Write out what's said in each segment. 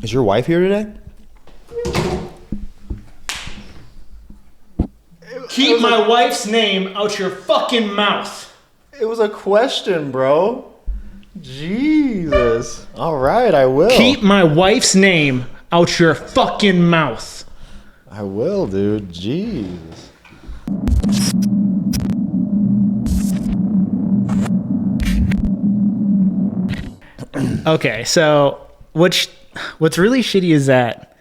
Is your wife here today? Keep my wife's name out your fucking mouth. It was a question, bro. Jesus. All right, I will. Keep my wife's name out your fucking mouth. I will, dude. Jeez. Okay, so what's really shitty is that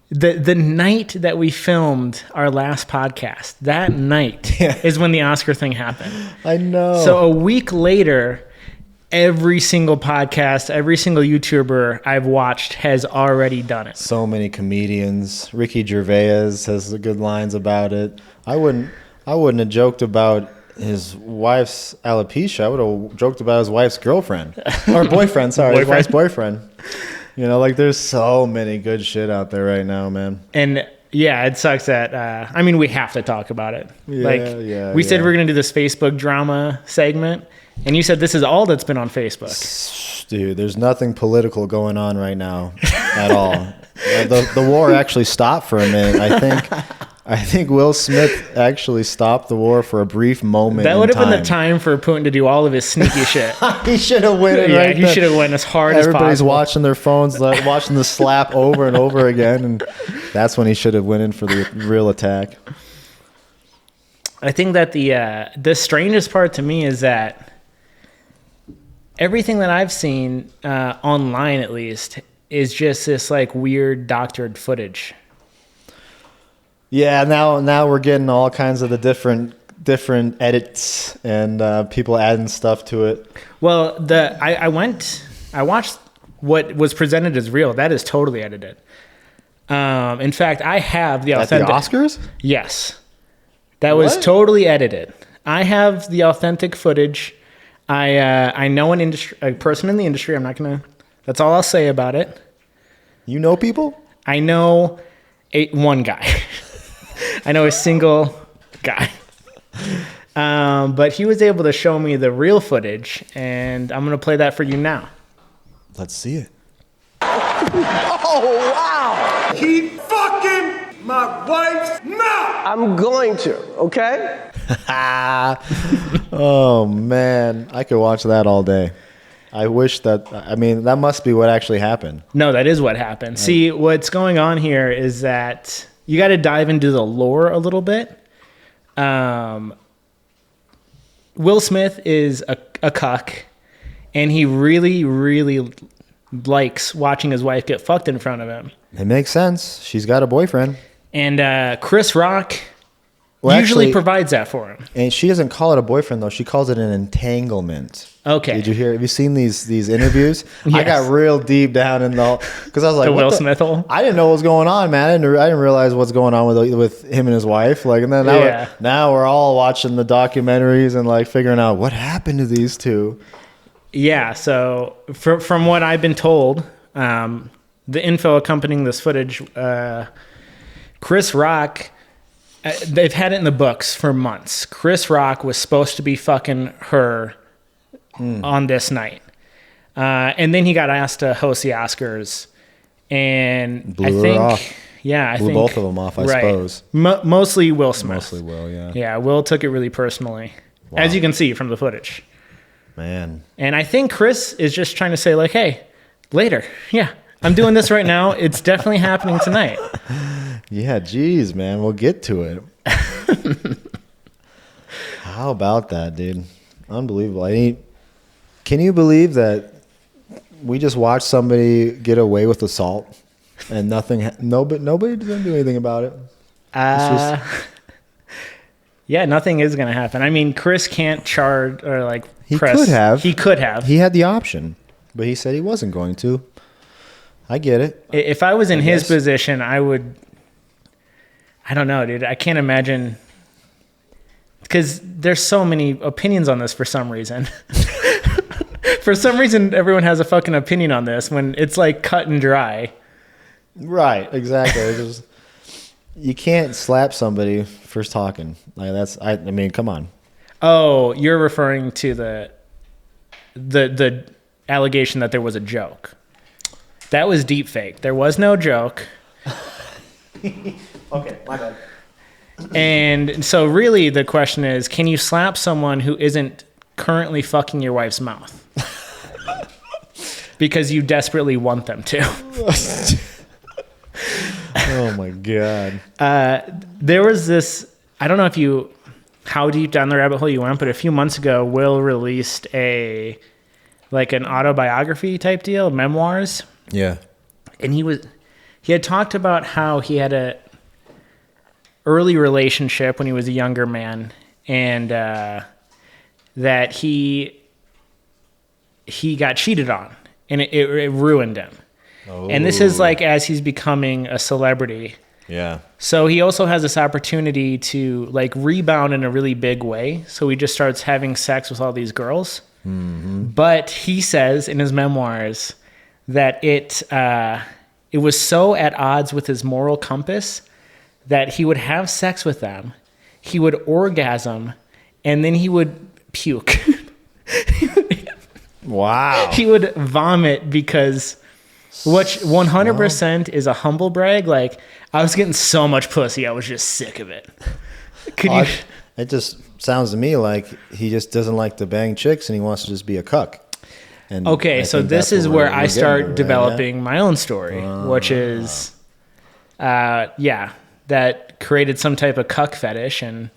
the night that we filmed our last podcast, that night is when the Oscar thing happened. I know. So a week later, every single podcast, every single YouTuber I've watched has already done it. So many comedians. Ricky Gervais has good lines about it. I wouldn't have joked about his wife's alopecia. I would have joked about his wife's girlfriend or boyfriend. Sorry, his wife's boyfriend. You know, like there's so many good shit out there right now, man. And yeah, it sucks that, I mean, we have to talk about it. We said we're going to do this Facebook drama segment, and you said this is all that's been on Facebook. Dude, there's nothing political going on right now at all. The war actually stopped for a minute. I think Will Smith actually stopped the war for a brief moment. That would have been the time for Putin to do all of his sneaky shit. He should have went. Yeah, he should have went as hard as possible. Everybody's watching their phones, watching the slap over and over again, and that's when he should have went in for the real attack. I think that the strangest part to me is that everything that I've seen online, at least, is just this like weird doctored footage. Yeah, now we're getting all kinds of the different edits and people adding stuff to it. Well, I watched what was presented as real. That is totally edited. In fact, I have the authentic. At the Oscars? Yes, that was totally edited. I have the authentic footage. I know a person in the industry. I'm not gonna. That's all I'll say about it. You know people? I know one guy. I know a single guy. But he was able to show me the real footage, and I'm going to play that for you now. Let's see it. Oh, wow. Keep fucking my wife's mouth. I'm going to, okay? Oh, man. I could watch that all day. I wish that, that must be what actually happened. No, that is what happened. See, what's going on here is that you got to dive into the lore a little bit. Will Smith is a cuck, and he really, really likes watching his wife get fucked in front of him. It makes sense. She's got a boyfriend. And Chris Rock usually provides that for him. And she doesn't call it a boyfriend, though. She calls it an entanglement. Okay. Did you hear? Have you seen these interviews? Yes. I got real deep down in because I was like, the Will Smith hole. I didn't know what was going on, man. I didn't realize what's going on with him and his wife. Like, and then now we're all watching the documentaries and like figuring out what happened to these two. Yeah. So from what I've been told, the info accompanying this footage, Chris Rock. They've had it in the books for months. Chris Rock was supposed to be fucking her on this night. And then he got asked to host the Oscars. And Blew her off. Yeah, I Blew think both of them off, I suppose. Mostly Will Smith. Mostly Will, yeah. Yeah, Will took it really personally, as you can see from the footage. Man. And I think Chris is just trying to say, like, hey, later. Yeah, I'm doing this right now. It's definitely happening tonight. Yeah, geez, man. We'll get to it. How about that, dude? Unbelievable. Can you believe that we just watched somebody get away with assault and nobody didn't do anything about it? Yeah, nothing is going to happen. I mean, Chris can't charge or like press. Could have. He could have. He had the option, but he said he wasn't going to. I get it. If I was in his position, I would. I don't know, dude. I can't imagine. Because there's so many opinions on this for some reason. For some reason, everyone has a fucking opinion on this when it's like cut and dry. Right, exactly. You can't slap somebody for talking. Like I mean, come on. Oh, you're referring to the allegation that there was a joke. That was deep fake. There was no joke. Okay, my bad. And so really the question is, can you slap someone who isn't currently fucking your wife's mouth? Because you desperately want them to. Oh my God. There was this, I don't know how deep down the rabbit hole you went, but a few months ago, Will released an autobiography type deal, memoirs. Yeah. And he had talked about how he had a early relationship when he was a younger man, and that he got cheated on, and it ruined him. Oh. And this is like as he's becoming a celebrity. Yeah. So he also has this opportunity to like rebound in a really big way. So he just starts having sex with all these girls. Mm-hmm. But he says in his memoirs that it was so at odds with his moral compass that he would have sex with them, he would orgasm, and then he would puke. Wow. He would vomit because, which 100% is a humble brag. Like, I was getting so much pussy, I was just sick of it. It just sounds to me like he just doesn't like to bang chicks and he wants to just be a cuck. And okay, so this is where I start developing my own story, which is, that created some type of cuck fetish, and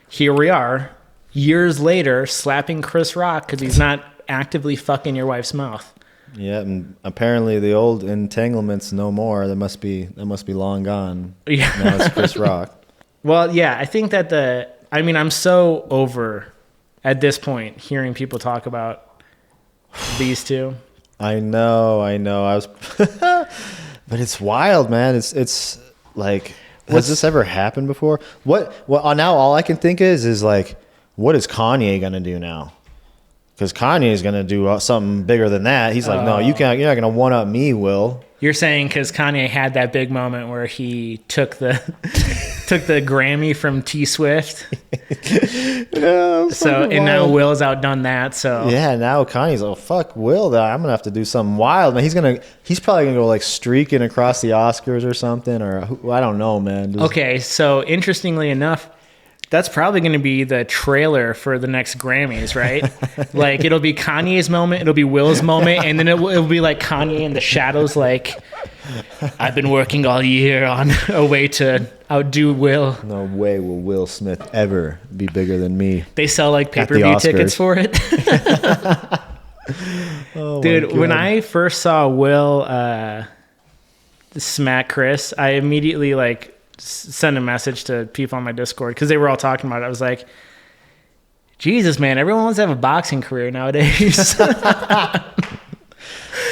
here we are, years later, slapping Chris Rock because he's not actively fucking your wife's mouth. Yeah, and apparently the old entanglements no more. That must be long gone. Yeah. Now it's Chris Rock. Well, yeah, I think that I'm so over at this point hearing people talk about these two. I know. I was, but it's wild, man. It's like, has this ever happened before? Well, now all I can think is like, what is Kanye gonna do now? Because Kanye is gonna do something bigger than that. He's like, no, you can't. You're not gonna one up me, Will. You're saying because Kanye had that big moment where he took the Grammy from T Swift. Yeah, now Will's outdone that. So yeah, now Kanye's like, fuck Will. I'm gonna have to do something wild, man. He's probably gonna go like streaking across the Oscars or something, or I don't know, man. Okay, so interestingly enough, that's probably going to be the trailer for the next Grammys, right? Like, it'll be Kanye's moment, it'll be Will's moment, and then it'll be like Kanye in the shadows, like, I've been working all year on a way to outdo Will. No way will Will Smith ever be bigger than me. They sell like pay-per-view tickets for it. Oh, dude, when I first saw Will smack Chris, I immediately like send a message to people on my Discord because they were all talking about it. I was like, Jesus, man, everyone wants to have a boxing career nowadays.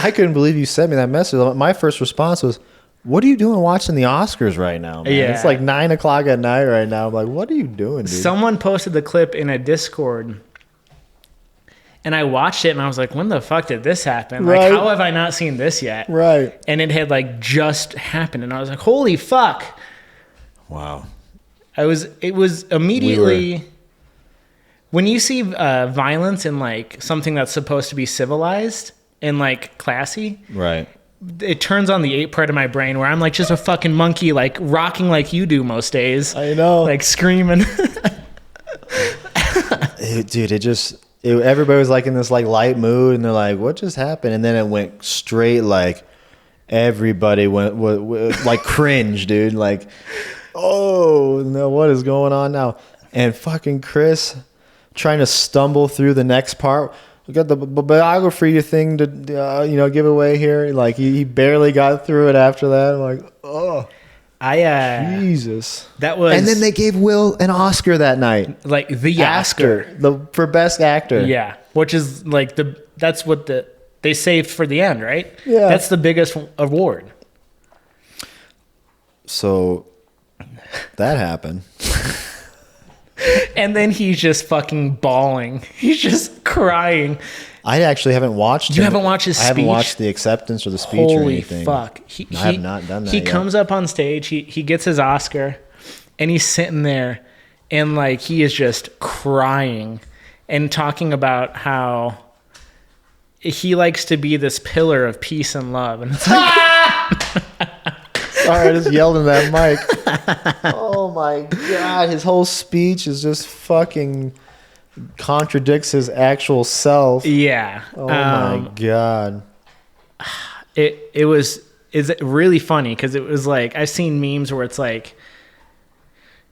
I couldn't believe you sent me that message. My first response was, what are you doing watching the Oscars right now, man? Yeah. It's like 9:00 at night right now. I'm like, what are you doing, dude? Someone posted the clip in a Discord, and I watched it, and I was like, when the fuck did this happen? Right. Like, how have I not seen this yet? Right. And it had like just happened, and I was like, holy fuck. Wow. It was immediately when you see violence in like something that's supposed to be civilized and like classy, right? It turns on the ape part of my brain where I'm like just a fucking monkey, like rocking like you do most days. I know, like screaming. Dude, everybody was like in this like light mood, and they're like, "What just happened?" And then it went straight like everybody went like cringe, dude, like. Oh no! What is going on now? And fucking Chris trying to stumble through the next part. We got the biography thing to give away here. Like he barely got through it after that. I'm like, oh, Jesus! That was, and then they gave Will an Oscar that night, like the Oscar for best actor. Yeah, which is like that's what they saved for the end, right? Yeah, that's the biggest award. So. That happened. And then he's just fucking bawling. He's just crying. I actually haven't watched You haven't watched his speech? I haven't watched the acceptance or the speech or anything. Holy fuck. I have not done that He yet. comes up on stage. He gets his Oscar. And he's sitting there. And like he is just crying. And talking about how he likes to be this pillar of peace and love, and it's like, Sorry, I just yelled in that mic. Oh my god, his whole speech is just fucking contradicts his actual self. yeah. Oh my god. It's really funny because it was like, I've seen memes where it's like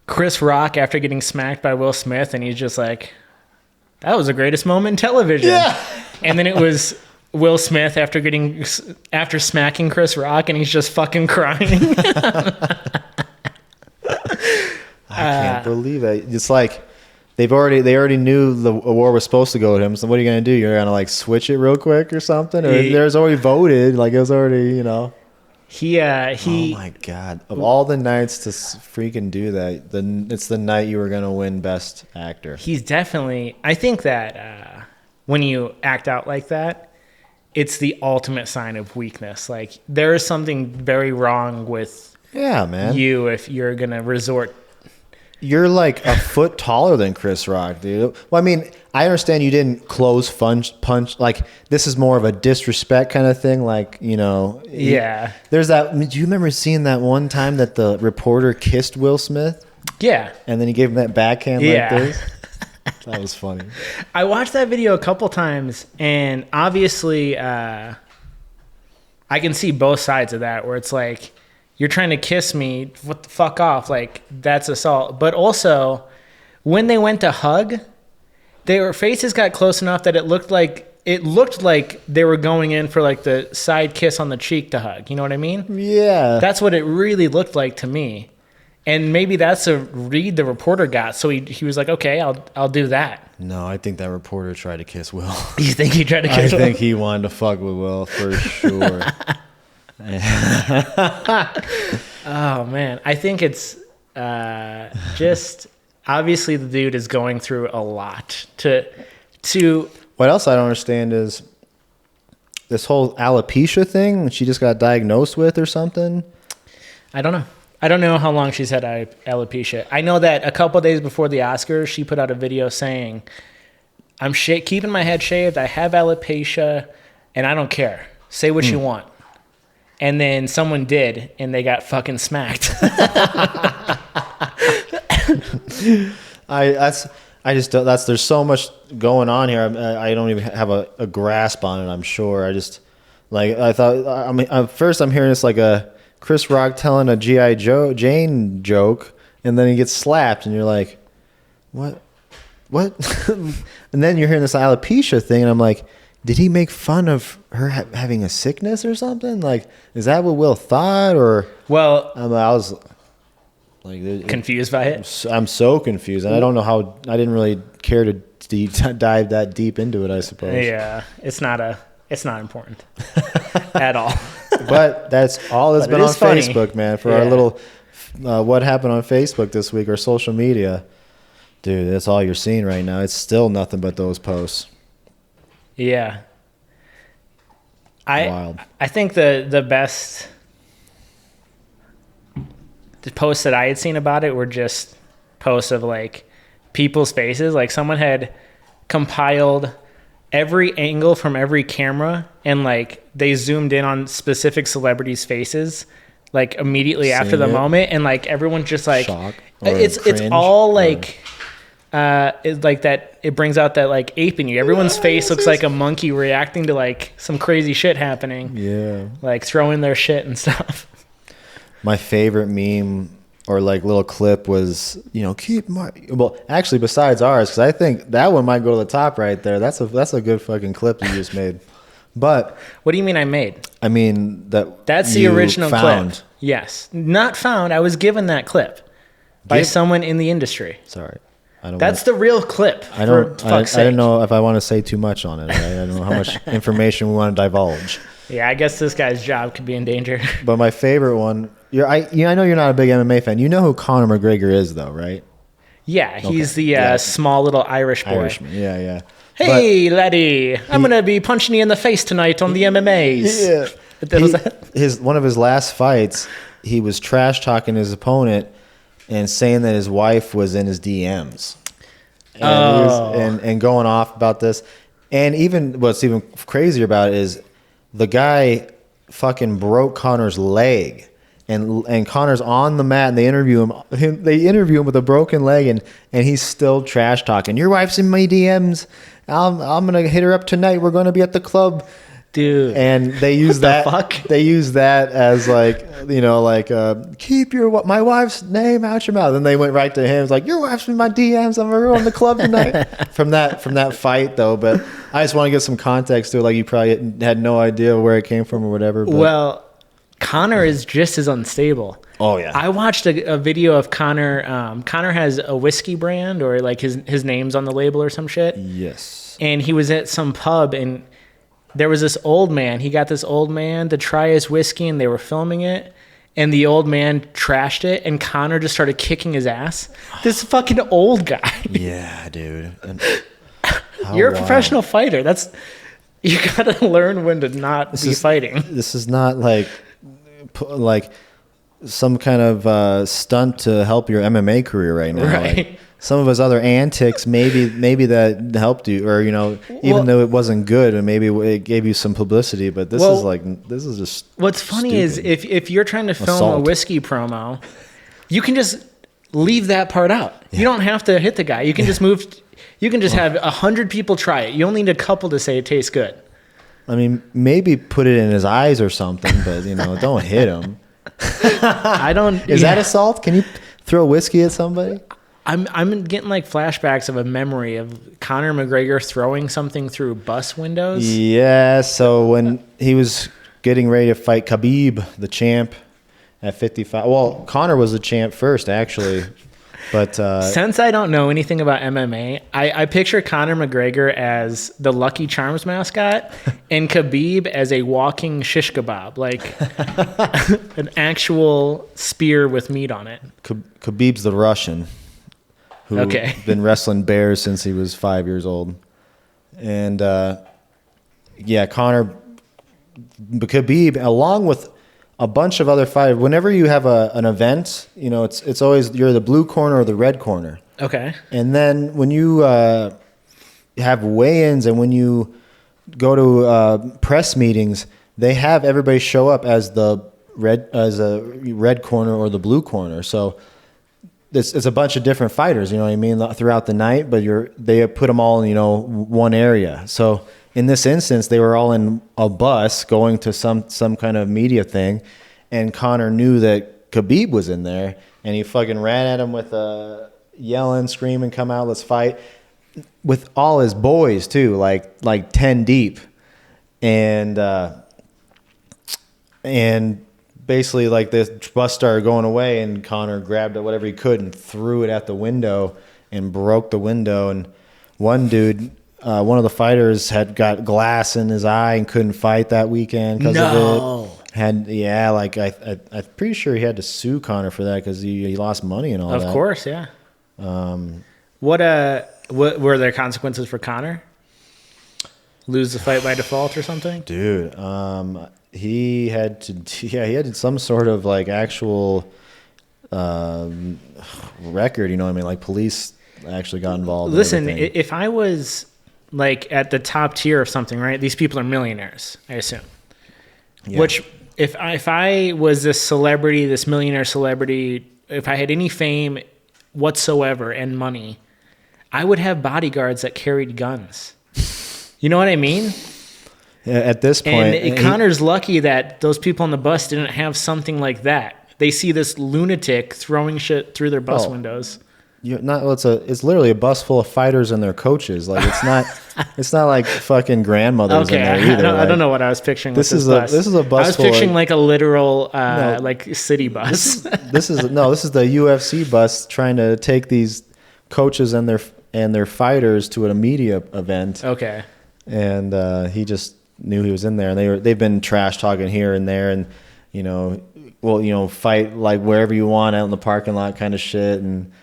Chris Rock after getting smacked by Will Smith, and he's just like, that was the greatest moment in television. Yeah. And then it was Will Smith after smacking Chris Rock, and he's just fucking crying. I can't believe it. It's like they already knew the war was supposed to go to him. So what are you gonna do? You're gonna like switch it real quick or something? Or there's already voted. Like it was already, you know. He Oh my god! Of all the nights to freaking do that, it's the night you were gonna win Best Actor. He's definitely. I think that when you act out like that, it's the ultimate sign of weakness. Like there is something very wrong with man. you if you're gonna resort. You're like a foot taller than Chris Rock, dude. Well, I mean, I understand you didn't close punch. Like this is more of a disrespect kind of thing. Like, you know. Yeah. There's that. Do you remember seeing that one time that the reporter kissed Will Smith? Yeah. And then he gave him that backhand like this? That was funny. I watched that video a couple times, and obviously I can see both sides of that, where it's like, you're trying to kiss me, what the fuck off, like that's assault. But also, when they went to hug, their faces got close enough that it looked like they were going in for like the side kiss on the cheek to hug. You know what I mean? Yeah. That's what it really looked like to me. And maybe that's a read the reporter got. So he was like, okay, I'll do that. No, I think that reporter tried to kiss Will. You think he tried to kiss Will? I think he wanted to fuck with Will for sure. Oh man, I think it's just obviously the dude is going through a lot to What else I don't understand is this whole alopecia thing she just got diagnosed with or something. I don't know how long she's had alopecia. I know that a couple of days before the Oscars she put out a video saying, I'm keeping my head shaved, I have alopecia and I don't care, say what you want. And then someone did, and they got fucking smacked. There's so much going on here. I don't even have a grasp on it. I'm sure. I just I thought. I mean, at first I'm hearing it's like a Chris Rock telling a G.I. Jane joke, and then he gets slapped, and you're like, what? And then you're hearing this alopecia thing, and I'm like, did he make fun of her having a sickness or something? Like, is that what Will thought? Or well, I was like confused by it. I'm so confused, and I don't know how. I didn't really care to dive that deep into it, I suppose. Yeah, it's not important at all. But that's all that's been on Facebook, man. For our little what happened on Facebook this week, or social media, dude. That's all you're seeing right now. It's still nothing but those posts. Yeah. Wild. I think the best posts that I had seen about it were just posts of like people's faces. Like someone had compiled every angle from every camera and like they zoomed in on specific celebrities' faces like immediately after the moment, and like everyone's just like shock. It's all like it's like that. It brings out that like ape in you. Everyone's face looks like a monkey reacting to like some crazy shit happening. Yeah, like throwing their shit and stuff. My favorite meme or like little clip was, actually besides ours, because I think that one might go to the top right there. That's a good fucking clip you just made. But what do you mean I made? I mean that's the original clip. Yes, not found. I was given that clip by someone in the industry. Sorry. That's the real clip. I don't know if I want to say too much on it. Right? I don't know how much information we want to divulge. Yeah, I guess this guy's job could be in danger. But my favorite one, I know you're not a big MMA fan. You know who Conor McGregor is, though, right? Yeah, he's the small little Irish boy. Irishman. Yeah. Hey, laddie, I'm gonna be punching you in the face tonight on the MMAs. Yeah. One of his last fights, he was trash talking his opponent and saying that his wife was in his DMs, and going off about this. And even what's even crazier about it is the guy fucking broke Connor's leg. And Connor's on the mat, and they interview him. They interview him with a broken leg, and he's still trash talking. Your wife's in my DMs. I'm gonna hit her up tonight. We're gonna be at the club, dude. And they use that. Fuck? They use that as like, you know, like keep my wife's name out your mouth. And they went right to him. It's like, your wife's in my DMs. I'm gonna go in the club tonight. from that fight though. But I just want to get some context to it. Like you probably had no idea where it came from or whatever. But. Well. Connor is just as unstable. Oh yeah. I watched a video of Connor. Connor has a whiskey brand, or like his name's on the label or some shit. Yes. And he was at some pub, and there was this old man. He got this old man to try his whiskey, and they were filming it. And the old man trashed it, and Connor just started kicking his ass. This fucking old guy. Yeah, dude. You're a professional fighter. You gotta learn when to not be fighting. This is not like some kind of stunt to help your MMA career right now. Right. Like, some of his other antics, maybe that helped you, or even though it wasn't good, and maybe it gave you some publicity. But this is just. What's funny is if you're trying to film Assault. a whiskey promo, you can just leave that part out. Yeah. You don't have to hit the guy. You can just move. You can just have 100 people try it. You only need a couple to say it tastes good. I mean, maybe put it in his eyes or something, but don't hit him. I don't. Is that assault? Can you throw whiskey at somebody? I'm getting like flashbacks of a memory of Conor McGregor throwing something through bus windows. Yeah. So when he was getting ready to fight Khabib, the champ, at 55. Well, Conor was the champ first, actually. But since I don't know anything about MMA, I picture Conor McGregor as the Lucky Charms mascot and Khabib as a walking shish kebab, like an actual spear with meat on it. Khabib's the Russian who's been wrestling bears since he was 5 years old. And Conor, Khabib, along with a bunch of other fighters. Whenever you have an event, it's always you're the blue corner or the red corner. Okay. And then when you have weigh-ins and when you go to press meetings, they have everybody show up as a red corner or the blue corner. So it's a bunch of different fighters. You know what I mean, throughout the night. But they put them all in one area. So. In this instance, they were all in a bus going to some kind of media thing, and Conor knew that Khabib was in there, and he fucking ran at him with yelling, screaming, "Come out, let's fight!" with all his boys too, like 10 deep, and basically like this bus started going away, and Conor grabbed whatever he could and threw it at the window and broke the window, and one dude. One of the fighters had got glass in his eye and couldn't fight that weekend because of it. I'm pretty sure he had to sue Conor for that because he lost money and all that. Of course, yeah. What were there consequences for Conor? Lose the fight by default or something? Dude, he had some sort of like actual record. You know what I mean? Like police actually got involved. Listen, if I was like at the top tier of something, right? These people are millionaires, I assume. Yeah. Which, if I was this celebrity, this millionaire celebrity, if I had any fame whatsoever and money, I would have bodyguards that carried guns. You know what I mean? Yeah, at this point, and Conor's lucky that those people on the bus didn't have something like that. They see this lunatic throwing shit through their bus windows. It's literally a bus full of fighters and their coaches. Like it's not like fucking grandmothers in there either. I don't know what I was picturing. This is bus. This is a bus. I was picturing like a literal like city bus. This is the UFC bus trying to take these coaches and their fighters to a media event. Okay. And he just knew he was in there, and they've been trash talking here and there, and fight like wherever you want out in the parking lot kind of shit, and.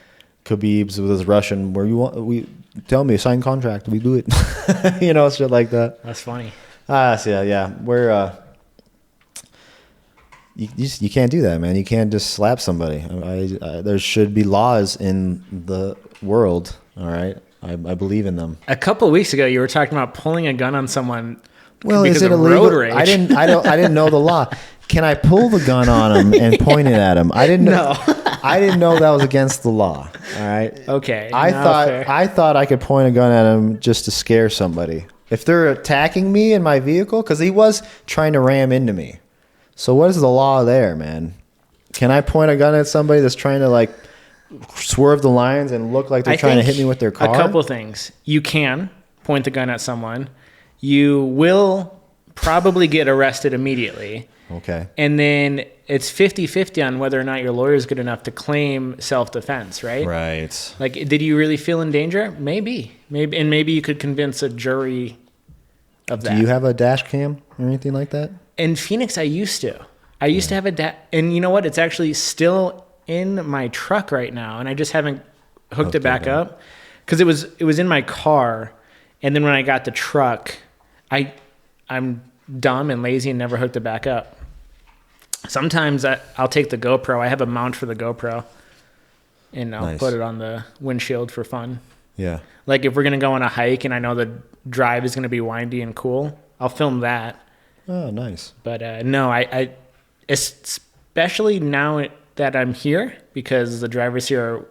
Khabib's with his Russian, where you want, we tell me, sign contract, we do it. Shit like that. That's funny. We're you can't do that, man. You can't just slap somebody. There should be laws in the world, all right? I believe in them. A couple of weeks ago, you were talking about pulling a gun on someone. Well, because is it of illegal? road rage. I didn't know the law. Can I pull the gun on him and point it at him? I didn't know. I didn't know that was against the law. All right. Okay. I thought I could point a gun at him just to scare somebody. If they're attacking me in my vehicle, because he was trying to ram into me. So what is the law there, man? Can I point a gun at somebody that's trying to like swerve the lines and look like they're trying to hit me with their car? A couple of things. You can point the gun at someone. You will probably get arrested immediately. Okay. And then it's 50-50 on whether or not your lawyer is good enough to claim self-defense, right? Right. Like, did you really feel in danger? Maybe. And maybe you could convince a jury of that. Do you have a dash cam or anything like that? In Phoenix, I used to have a and you know what? It's actually still in my truck right now, and I just haven't hooked it back up because it was in my car, and then when I got the truck, I'm dumb and lazy and never hooked it back up. Sometimes I'll take the GoPro. I have a mount for the GoPro, and I'll put it on the windshield for fun. Yeah. Like if we're gonna go on a hike and I know the drive is gonna be windy and cool, I'll film that. Oh, nice. But no, I especially now that I'm here because the drivers here are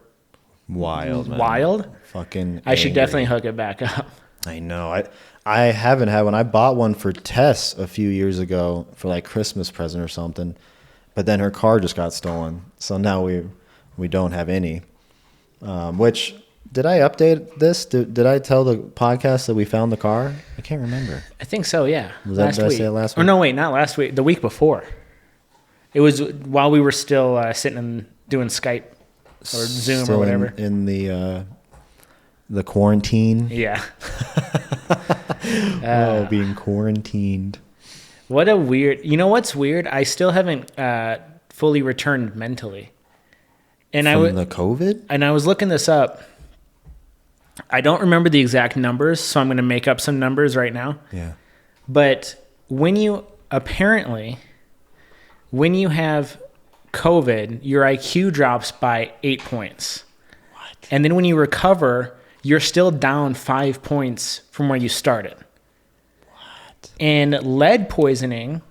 wild. Fucking. I should angry. definitely hook it back up. I know. I haven't had one. I bought one for Tess a few years ago for like Christmas present or something, but then her car just got stolen. So now we don't have any. Which did I update this? Did I tell the podcast that we found the car? I can't remember. I think so. Yeah. Did I say it last week? Or no, wait, not last week. The week before. It was while we were still sitting and doing Skype or Zoom Still or whatever. In the quarantine. Yeah. Being quarantined. What a weird. You know what's weird? I still haven't fully returned mentally. And From the COVID? And I was looking this up. I don't remember the exact numbers, so I'm going to make up some numbers right now. Yeah. But when you have COVID, your IQ drops by 8 points. What? And then when you recover, you're still down 5 points from where you started. What? And lead poisoning,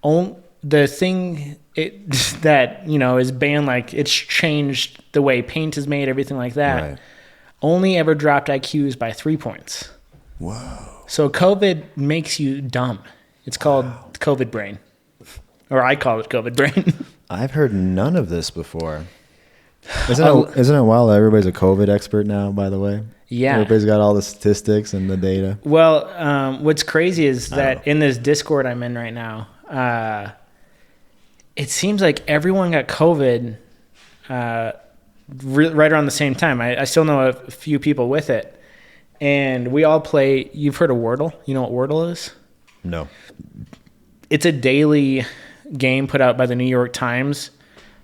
the thing that, is banned, like it's changed the way paint is made, everything like that, Right. only ever dropped IQs by 3 points. Whoa. So COVID makes you dumb. It's called COVID brain. Or I call it COVID brain. I've heard none of this before. Isn't it wild that everybody's a COVID expert now, by the way? Yeah. Everybody's got all the statistics and the data. Well, what's crazy is that in this Discord I'm in right now, it seems like everyone got COVID right around the same time. I still know a few people with it. And we all play, you've heard of Wordle? You know what Wordle is? No. It's a daily game put out by the New York Times.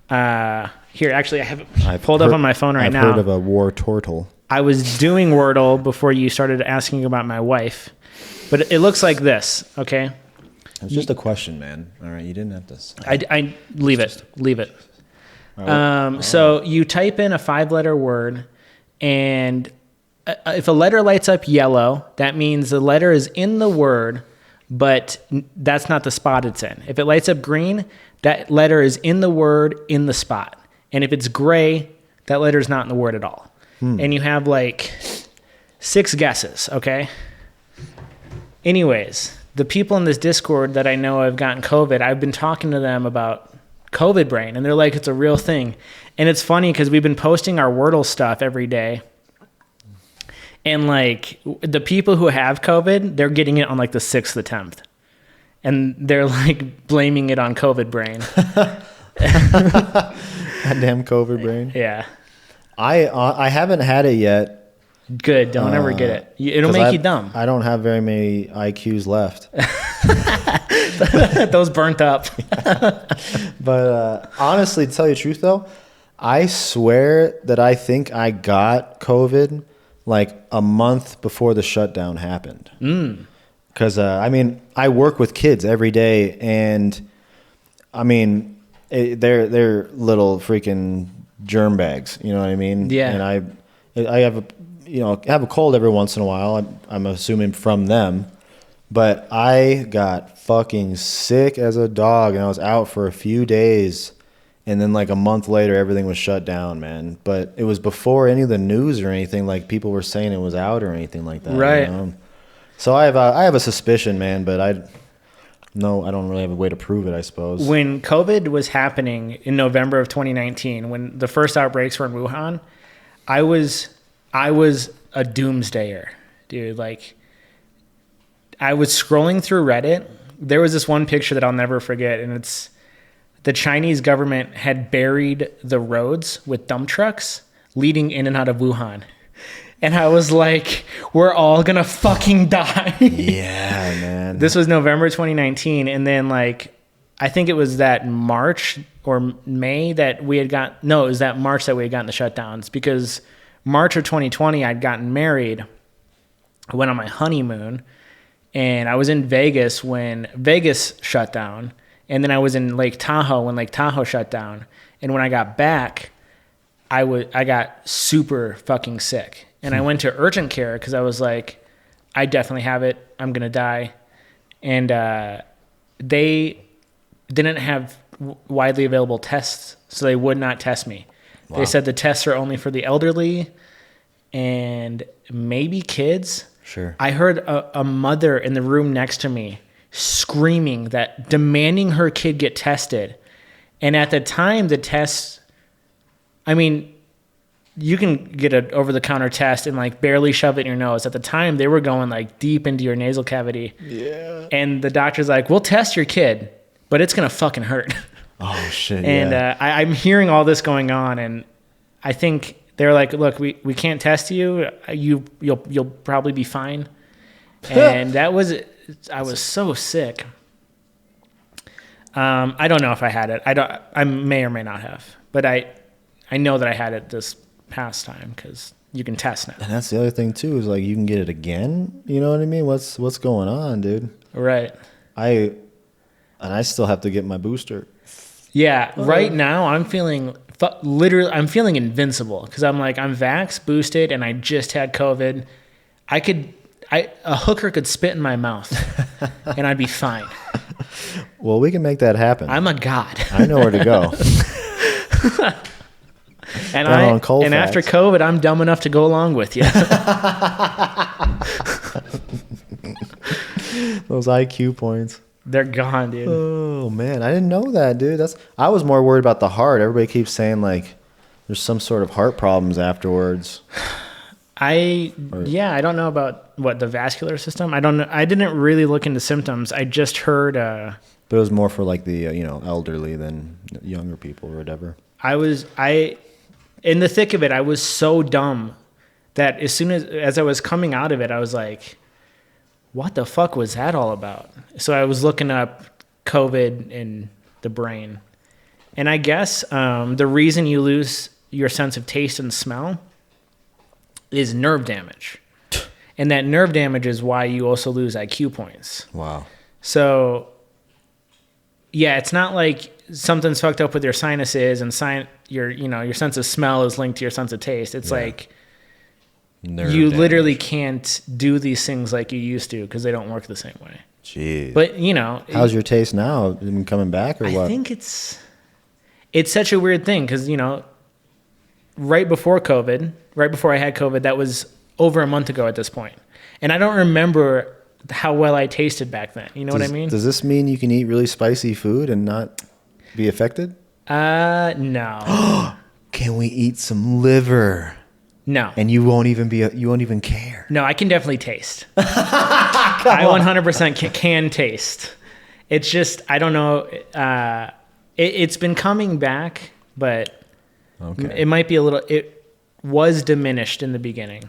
Here, actually, I have it pulled up on my phone right now. I've heard of a war turtle. I was doing Wordle before you started asking about my wife. But it looks like this, okay? It's just a question, man. All right, you didn't have to say. I leave it. Leave it. So you type in a 5-letter word, and if a letter lights up yellow, that means the letter is in the word, but that's not the spot it's in. If it lights up green, that letter is in the word in the spot. And if it's gray, that letter is not in the word at all. And you have like 6 guesses, okay? Anyways, the people in this Discord that I know have gotten COVID, I've been talking to them about COVID brain, and they're like, it's a real thing. And it's funny because we've been posting our Wordle stuff every day. And like the people who have COVID, they're getting it on like the 6th attempt. And they're like blaming it on COVID brain. Goddamn COVID brain. Yeah. I haven't had it yet. Good. Don't ever get it. It'll make you dumb. I don't have very many IQs left. Those burnt up. But honestly, to tell you the truth though, I swear that I think I got COVID like a month before the shutdown happened. Because, I work with kids every day, and, they're little freaking germ bags, you know what I mean? Yeah. And I have have a cold every once in a while. I'm assuming from them. But I got fucking sick as a dog, and I was out for a few days. And then like a month later, everything was shut down, man. But it was before any of the news or anything, like people were saying it was out or anything like that. Right. So I have a suspicion, man, but I don't really have a way to prove it, I suppose. When COVID was happening in November of 2019, when the first outbreaks were in Wuhan, I was a doomsdayer, dude. Like, I was scrolling through Reddit. There was this one picture that I'll never forget, and it's the Chinese government had buried the roads with dump trucks leading in and out of Wuhan. And I was like, we're all going to fucking die. Yeah, man. This was November 2019. And then, like, I think it was that March or May that we had got, no, it was that March that we had gotten the shutdowns, because March of 2020, I'd gotten married. I went on my honeymoon, and I was in Vegas when Vegas shut down. And then I was in Lake Tahoe when Lake Tahoe shut down. And when I got back, I got super fucking sick. And I went to urgent care because I was like, I definitely have it. I'm going to die. And they didn't have widely available tests, so they would not test me. Wow. They said the tests are only for the elderly and maybe kids. Sure. I heard a mother in the room next to me screaming that, demanding her kid get tested. And at the time, the tests, I mean, you can get an over-the-counter test and like barely shove it in your nose. At the time, they were going like deep into your nasal cavity. Yeah. And the doctor's like, we'll test your kid, but it's going to fucking hurt. Oh, shit, And yeah. I'm hearing all this going on, and I think they're like, look, we can't test you. You'll probably be fine. And that was, I was so sick. I don't know if I had it. I may or may not have, but I know that I had it this past time because you can test now. And that's the other thing too, is like you can get it again. You know what I mean? What's going on, dude? Right. I still have to get my booster. Yeah. Right now I'm feeling I'm feeling invincible because I'm vaxxed, boosted, and I just had COVID. A hooker could spit in my mouth and I'd be fine. Well, we can make that happen. I'm a god. I know where to go. And after COVID, I'm dumb enough to go along with you. Those IQ points. They're gone, dude. Oh man, I didn't know that, dude. I was more worried about the heart. Everybody keeps saying like there's some sort of heart problems afterwards. I don't know about the vascular system. I don't know. I didn't really look into symptoms. I just heard. But it was more for like the elderly than younger people or whatever. In the thick of it, I was so dumb that as soon as I was coming out of it, I was like, what the fuck was that all about? So I was looking up COVID in the brain. And I guess the reason you lose your sense of taste and smell is nerve damage. And that nerve damage is why you also lose IQ points. Wow. So, yeah, it's not like something's fucked up with your sinuses and your sense of smell is linked to your sense of taste. It's like nerve you damage. Literally can't do these things like you used to because they don't work the same way. Jeez. But, how's your taste now? Been coming back or what? I think it's such a weird thing because, right before I had COVID, that was over a month ago at this point. And I don't remember how well I tasted back then. You know what I mean? Does this mean you can eat really spicy food and not be affected? No. Can we eat some liver? No. And you won't even care. No, I can definitely taste. I 100% can taste. It's just, I don't know. It's been coming back, but okay. It might be it was diminished in the beginning.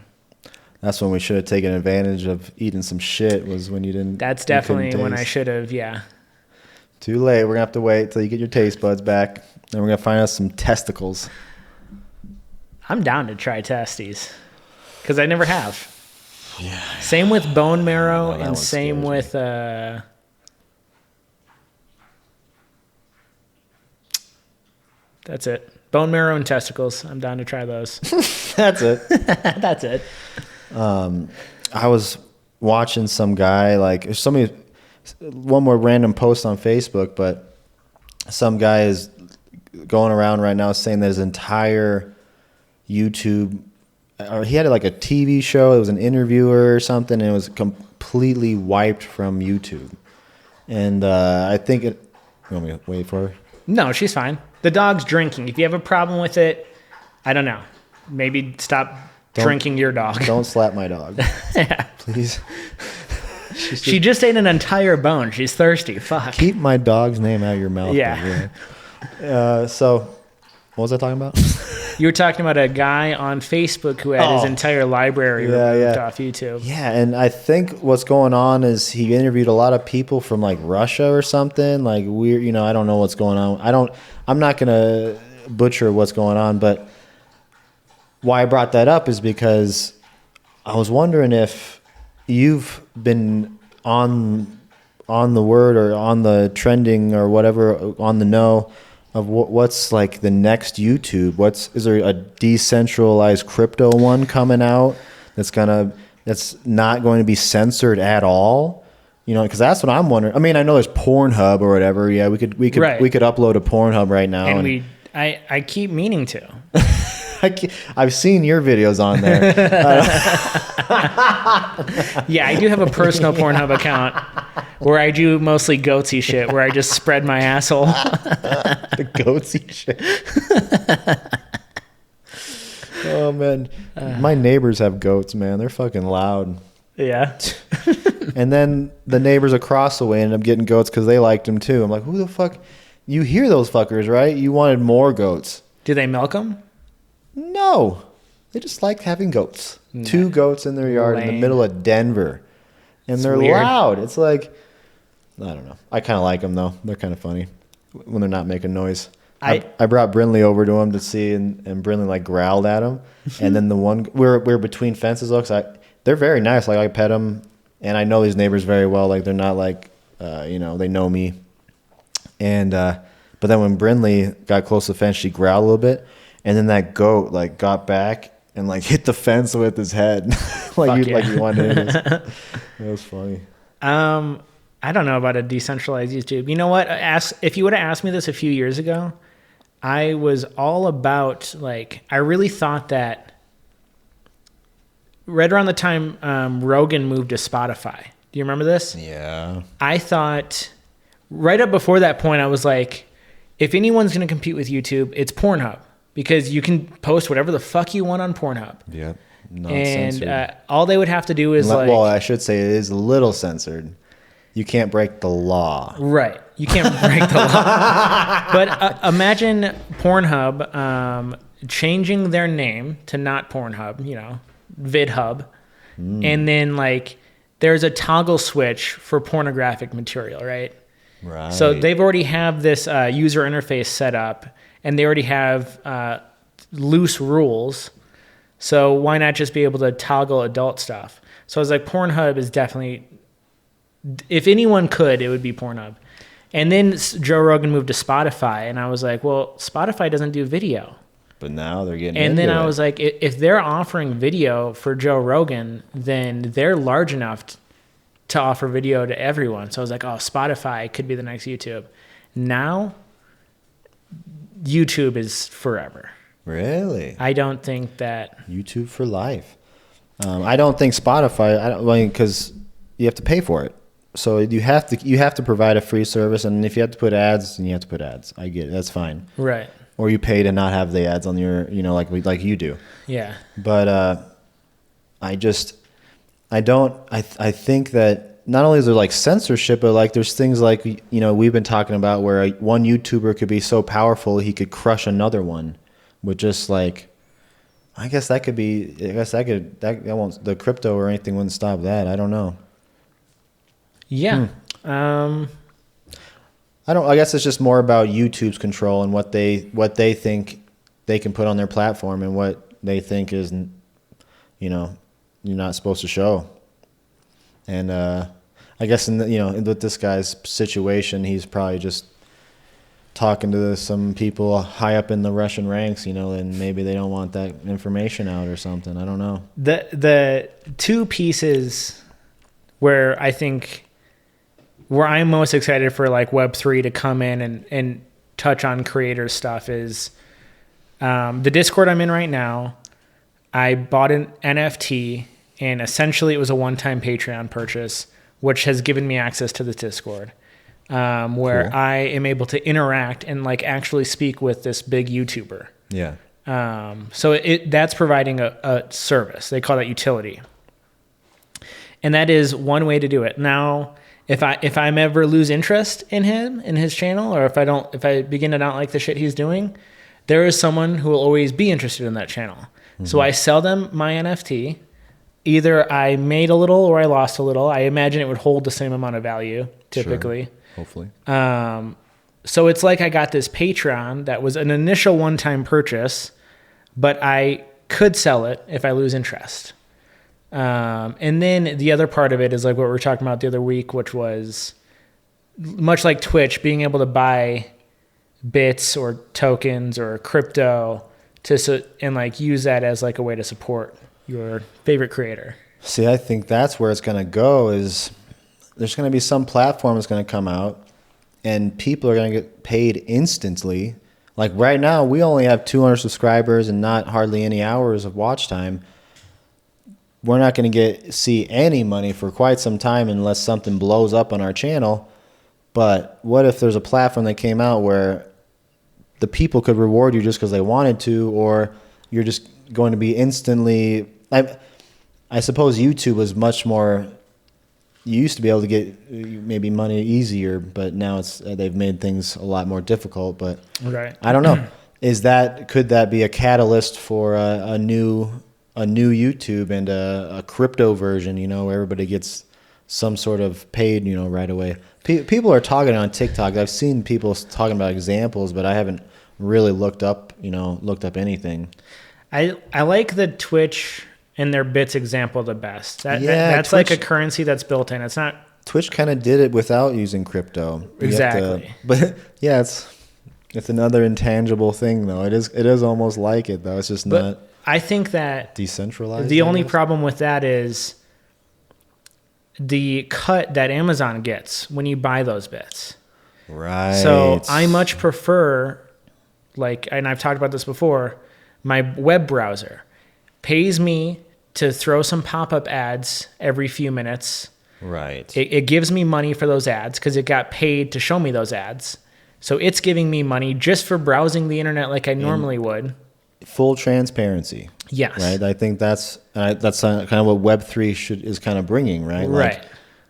That's when we should have taken advantage of eating some shit, was when you didn't. That's definitely when I should have, yeah. Too late. We're going to have to wait till you get your taste buds back. Then we're going to find us some testicles. I'm down to try testes because I never have. Yeah. Same with bone marrow and same scares with That's it. Bone marrow and testicles. I'm down to try those. That's it. That's it. I was watching some guy, like somebody, one more random post on Facebook, but some guy is going around right now saying that his entire YouTube, or he had like a TV show, it was an interviewer or something, and it was completely wiped from YouTube. And I think it, you want me to wait for her? No, she's fine. The dog's drinking. If you have a problem with it, I don't know. Maybe stop drinking your dog. Don't slap my dog. Yeah. Please. She just ate an entire bone. She's thirsty. Fuck. Keep my dog's name out of your mouth. Yeah. So, what was I talking about? You were talking about a guy on Facebook who had his entire library removed off YouTube. Yeah, and I think what's going on is he interviewed a lot of people from like Russia or something. Like weird, I don't know what's going on. I'm not gonna butcher what's going on, but why I brought that up is because I was wondering if you've been on the word or on the trending or whatever, on the know of what's like the next YouTube. Is there a decentralized crypto one coming out that's not going to be censored at all? Because that's what I'm wondering. I mean, I know there's Pornhub or whatever. Yeah, we could upload a Pornhub right now. And I keep meaning to. I've seen your videos on there. Yeah, I do have a personal Pornhub account where I do mostly goatsy shit, where I just spread my asshole. The goatsy shit. Oh, man. My neighbors have goats, man. They're fucking loud. Yeah. And then the neighbors across the way ended up getting goats because they liked them too. I'm like, who the fuck? You hear those fuckers, right? You wanted more goats. Do they milk them? No. They just like having goats. No. 2 goats in their yard in the middle of Denver. And they're weird. Loud. It's like, I don't know. I kind of like them, though. They're kind of funny when they're not making noise. I brought Brinley over to him to see, and Brinley like growled at him. And then we're between fences, though, because they're very nice. Like I pet them, and I know these neighbors very well. Like they're not like, they know me. And but then when Brinley got close to the fence, she growled a little bit, and then that goat like got back and like hit the fence with his head, like you wanted to hit us. That was funny. I don't know about a decentralized YouTube. You know what? If you would have asked me this a few years ago, I was all about I really thought that right around the time Rogan moved to Spotify. Do you remember this? Yeah. I thought right up before that point, I was like, if anyone's going to compete with YouTube, it's Pornhub, because you can post whatever the fuck you want on Pornhub. Yeah. Non-censored. And all they would have to do is well, I should say it is a little censored. You can't break the law. Right. You can't break the law. But imagine Pornhub changing their name to not Pornhub, VidHub. And then there's a toggle switch for pornographic material, right? Right. So they've already have this user interface set up, and they already have loose rules. So why not just be able to toggle adult stuff? So I was like, Pornhub is definitely, if anyone could, it would be Pornhub. And then Joe Rogan moved to Spotify, and I was like, well, Spotify doesn't do video. But now they're getting And then I it. was like, if they're offering video for Joe Rogan, then they're large enough to offer video to everyone. So I was like, oh, Spotify could be the next YouTube. Now, YouTube is forever. Really? I don't think that YouTube for life. I don't think Spotify. Because you have to pay for it. So you have to provide a free service, and if you have to put ads, then you have to put ads. I get it. That's fine. Right. Or you pay to not have the ads on your, like you do. Yeah. But I think that not only is there censorship, but there's things we've been talking about where one YouTuber could be so powerful he could crush another one with just I guess that won't, the crypto or anything wouldn't stop that. I don't know. Yeah. I guess it's just more about YouTube's control and what they think they can put on their platform and what they think is, you're not supposed to show. And I guess with this guy's situation, he's probably just talking to some people high up in the Russian ranks, and maybe they don't want that information out or something. I don't know. The two pieces where I'm most excited for like Web3 to come in and touch on creator stuff is the Discord I'm in right now. I bought an NFT, and essentially it was a one-time Patreon purchase, which has given me access to the Discord, where Cool. I am able to interact and like actually speak with this big YouTuber. Yeah. So that's providing a service. They call that utility. And that is one way to do it. Now, if I'm ever lose interest in him, in his channel, or if I begin to not like the shit he's doing, there is someone who will always be interested in that channel. Mm-hmm. So I sell them my NFT. Either I made a little or I lost a little. I imagine it would hold the same amount of value typically. Sure. Hopefully. So it's like I got this Patreon that was an initial one-time purchase, but I could sell it if I lose interest. And then the other part of it is like what we were talking about the other week, which was much like Twitch, being able to buy bits or tokens or crypto and like use that as like a way to support your favorite creator. See, I think that's where it's going to go. Is there's going to be some platform that's going to come out, and people are going to get paid instantly. Like right now, we only have 200 subscribers and not hardly any hours of watch time. We're not going to see any money for quite some time unless something blows up on our channel. But what if there's a platform that came out where the people could reward you just because they wanted to, or you're just going to be instantly... I suppose YouTube was much more... You used to be able to get maybe money easier, but now they've made things a lot more difficult. But right. I don't know. Could that be a catalyst for a new YouTube and a crypto version? Where everybody gets some sort of paid, right away. People are talking on TikTok. I've seen people talking about examples, but I haven't really looked up anything. I like the Twitch and their bits example the best. That's Twitch, like a currency that's built in. It's not... Twitch kind of did it without using crypto. Exactly. But yeah, it's another intangible thing though. It is almost like it though. It's just not... I think that decentralized. The only problem with that is the cut that Amazon gets when you buy those bits. Right. So I much prefer, and I've talked about this before, my web browser pays me to throw some pop-up ads every few minutes. Right. It gives me money for those ads because it got paid to show me those ads. So it's giving me money just for browsing the internet like I normally would. Full transparency. Yes. Right. I think that's kind of what Web3 is kind of bringing, right? Right.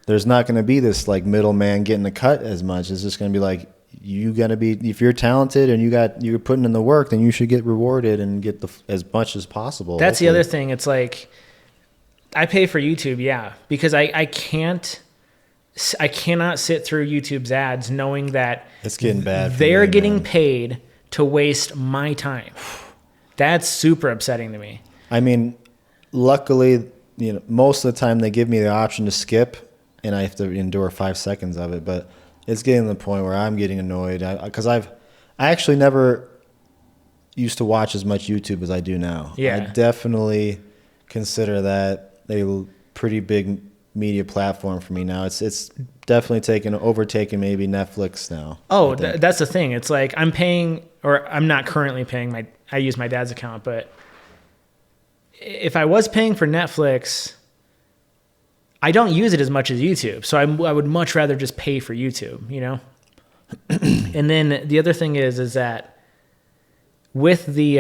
There's not going to be this like middleman getting the cut as much. It's just going to be like, you got to be, if you're talented and you're putting in the work, then you should get rewarded and get as much as possible. That's the other thing. It's like, I pay for YouTube, yeah, because I cannot sit through YouTube's ads knowing that it's getting bad. They're getting paid to waste my time. That's super upsetting to me. I mean, luckily, most of the time they give me the option to skip, and I have to endure 5 seconds of it. But it's getting to the point where I'm getting annoyed because I actually never used to watch as much YouTube as I do now. Yeah. I definitely consider that a pretty big media platform for me now. It's definitely overtaken maybe Netflix now. Oh, that's the thing. It's like I'm paying, or I'm not currently paying I use my dad's account, but if I was paying for Netflix, I don't use it as much as YouTube. So I would much rather just pay for YouTube, And then the other thing is that with the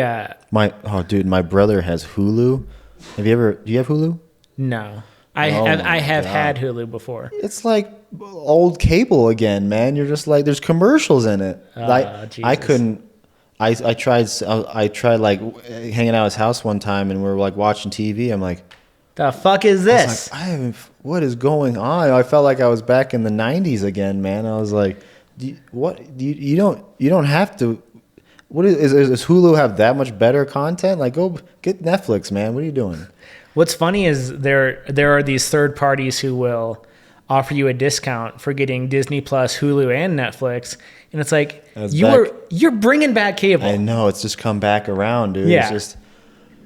my brother has Hulu. Do you have Hulu? No. I have had Hulu before. It's like old cable again, man. You're just like, there's commercials in it. I couldn't. I tried like hanging out at his house one time, and we were like watching TV. I'm like, the fuck is this? What is going on? I felt like I was back in the 90s again, man. I was like, you don't have to. Does Hulu have that much better content? Like, go get Netflix, man. What are you doing? What's funny is there are these third parties who will offer you a discount for getting Disney Plus, Hulu, and Netflix. And it's like, That's you're bringing back cable. I know, it's just come back around, dude. Yeah. It's just,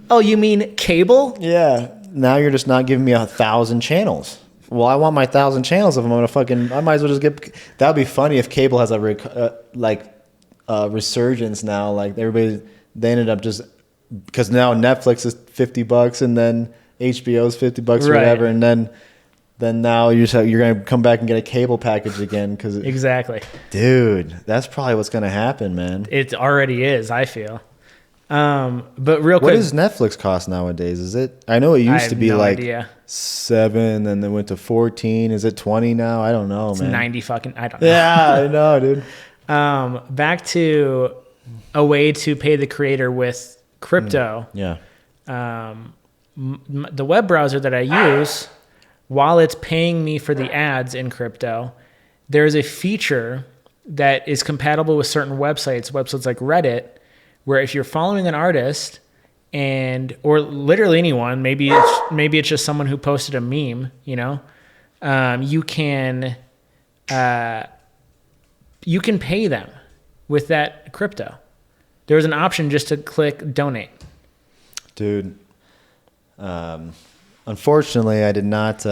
Oh, you mean cable? yeah. Now you're just not giving me 1,000 channels. Well, I want my 1,000 channels if I'm gonna fucking. I might as well just get. That would be funny if cable has a resurgence now. Like everybody, they ended up just because now Netflix is $50 and then HBO's $50 or Right. whatever, and then now you're gonna come back and get a cable package again because Exactly. dude, that's probably what's gonna happen, man. It already is, I feel. But real What quick, does Netflix cost nowadays? Is it? I know it I used have to be no like idea. 7, and then went to 14. Is it 20 now? I don't know, It's man. 90 fucking, I don't know. Yeah, I know, dude. Back to a way to pay the creator with crypto. Yeah. The web browser that I use, while it's paying me for the ads in crypto, there's a feature that is compatible with certain websites like Reddit, where if you're following an artist or literally anyone, maybe it's just someone who posted a meme, you can pay them with that crypto. There's an option just to click donate. Dude, unfortunately, I did not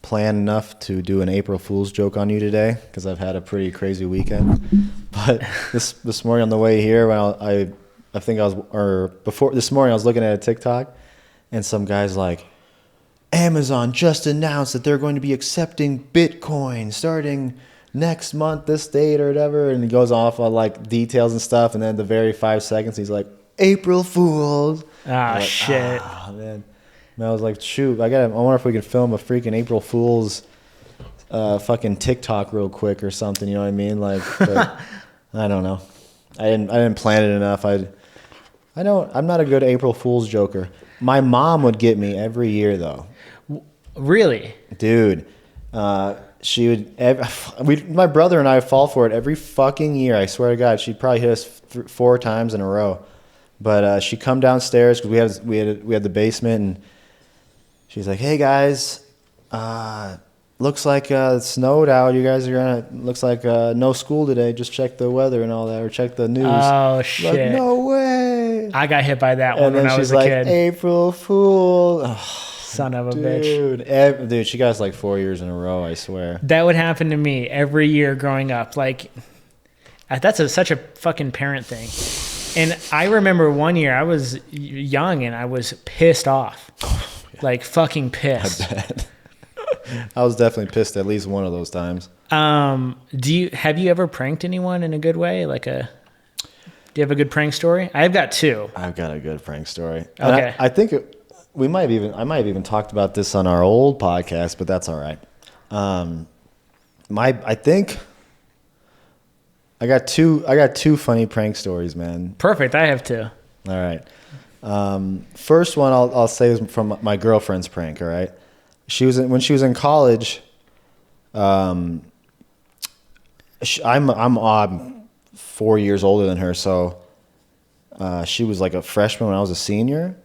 plan enough to do an April Fool's joke on you today because I've had a pretty crazy weekend. But this morning on the way here, when this morning I was looking at a TikTok, and some guy's like, Amazon just announced that they're going to be accepting Bitcoin starting next month, this date or whatever, and he goes off on like details and stuff, and then the very 5 seconds he's like, April Fools. Ah, like, shit. Man. And I was like, shoot, I wonder if we could film a freaking April Fool's fucking TikTok real quick or something, you know what I mean? Like, but I don't know. I didn't plan it enough. I'm not a good April Fool's joker. My mom would get me every year though. Really? Dude, she would. My brother and I fall for it every fucking year. I swear to God, she'd probably hit us 4 times in a row. But she'd come downstairs because we had the basement, and she's like, "Hey guys, looks like it snowed out. You guys are looks like no school today. Just check the weather and all that, or check the news." Oh shit! Like, no way. I got hit by that one And then when I was she's a like, kid. April Fool. Son of a bitch. Dude, she got us like 4 years in a row, I swear. That would happen to me every year growing up. Like, that's such a fucking parent thing. And I remember one year I was young and I was pissed off. Like, fucking pissed. I bet. I was definitely pissed at least one of those times. Have you ever pranked anyone in a good way? Do you have a good prank story? I've got 2. I've got a good prank story. Okay. I think I might have even talked about this on our old podcast, but that's all right. I think I got two funny prank stories, man. Perfect. I have 2. All right. First one I'll say is from my girlfriend's prank. All right. When she was in college. I'm 4 years older than her, so she was like a freshman when I was a senior.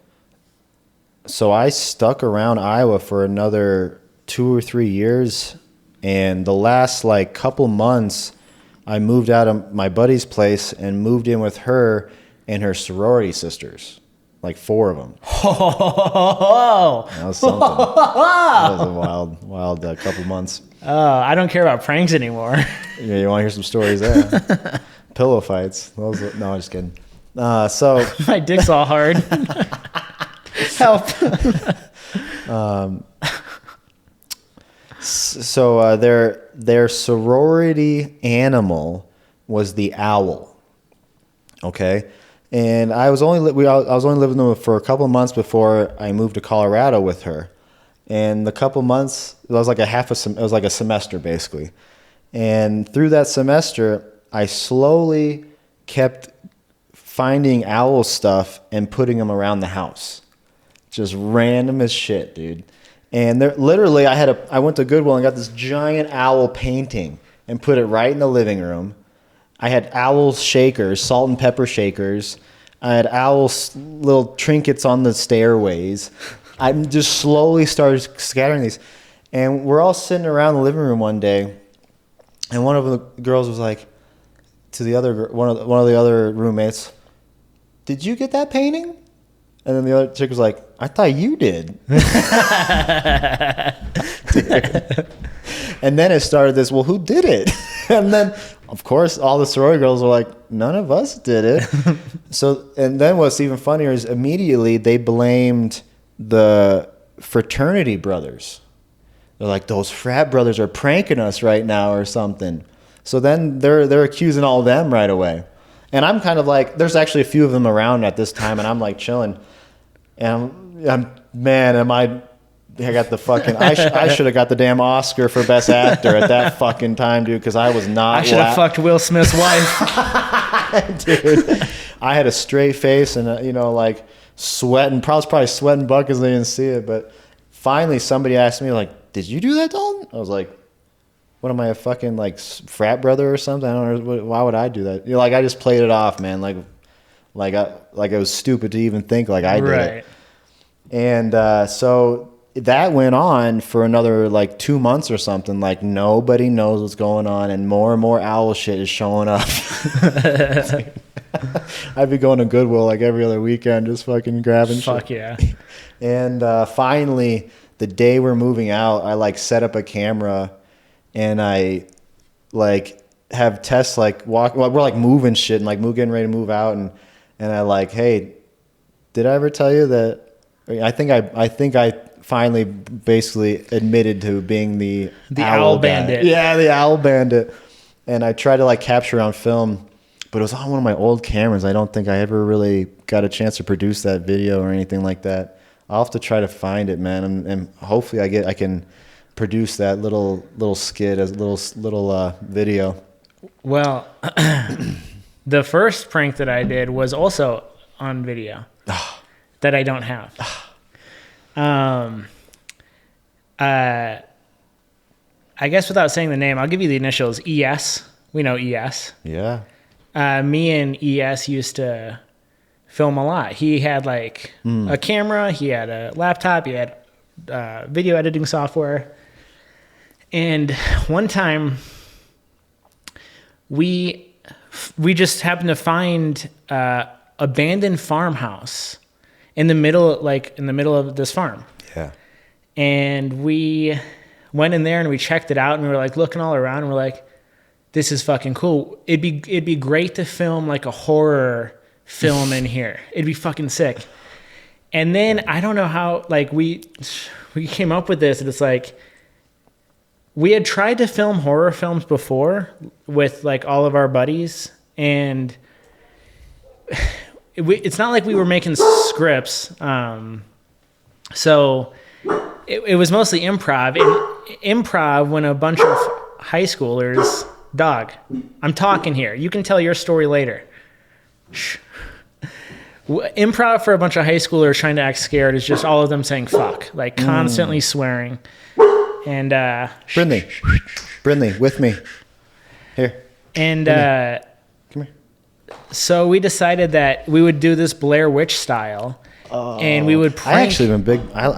So I stuck around Iowa for another 2 or 3 years, and the last like couple months, I moved out of my buddy's place and moved in with her and her sorority sisters, like 4 of them. Oh, That was something. That was a wild couple months. I don't care about pranks anymore. Yeah, you want to hear some stories there? Pillow fights. No, I'm just kidding. So My dick's all hard. Help. So their sorority animal was the owl. Okay, and I was only living with them for a couple of months before I moved to Colorado with her, and the couple months it was like it was like a semester basically, and through that semester I slowly kept finding owl stuff and putting them around the house, just random as shit, dude. And literally, I went to Goodwill and got this giant owl painting and put it right in the living room. I had owl shakers, salt and pepper shakers. I had owl little trinkets on the stairways. I just slowly started scattering these. And we're all sitting around the living room one day, and one of the girls was like to the other one of the other roommates, "Did you get that painting?" And then the other chick was like, "I thought you did." And then it started this, well, who did it? And then, of course, all the sorority girls were like, none of us did it. So, and then what's even funnier is immediately they blamed the fraternity brothers. They're like, those frat brothers are pranking us right now or something. So then they're accusing all of them right away. And I'm kind of like, there's actually a few of them around at this time, and I'm like chilling. And I got the fucking, I should have got the damn Oscar for Best Actor at that fucking time, dude, because I was not. I should have fucked Will Smith's wife. Dude, I had a straight face and, like sweating, probably sweating buckets. They didn't see it. But finally somebody asked me, like, did you do that, Dalton? I was like, what am I, a fucking like frat brother or something? I don't know. Why would I do that? Like, I just played it off, man. Like it was stupid to even think like I did it. And so that went on for another like 2 months or something. Like, nobody knows what's going on, and more owl shit is showing up. I'd be going to Goodwill like every other weekend, just fucking grabbing shit. Fuck yeah. And finally, the day we're moving out, I like set up a camera, and I like have Tess like walk. Well, we're like moving shit and like getting ready to move out, and I like, hey, did I ever tell you that? I think I finally basically admitted to being the owl bandit. Yeah, the owl bandit. And I tried to like capture on film, but it was on one of my old cameras. I don't think I ever really got a chance to produce that video or anything like that. I'll have to try to find it, man, and hopefully I can produce that little skit as little video. Well, the first prank that I did was also on video. That I don't have. I guess without saying the name, I'll give you the initials. ES. We know ES. Yeah. Me and ES used to film a lot. He had like a camera. He had a laptop. He had video editing software. And one time, we just happened to find abandoned farmhouse in the middle of this farm. Yeah. And we went in there and we checked it out, and we were like looking all around, and we're like, this is fucking cool. It'd be great to film like a horror film in here. It'd be fucking sick. And then I don't know how, like, we came up with this, and it's like, we had tried to film horror films before with like all of our buddies, and it's not like we were making scripts. So it was mostly improv. And improv, when a bunch of high schoolers, dog, I'm talking here. You can tell your story later. Shh. Improv for a bunch of high schoolers trying to act scared is just all of them saying fuck, like constantly swearing. And Brindley, with me. Here. And come here. So we decided that we would do this Blair Witch style, and we would prank. I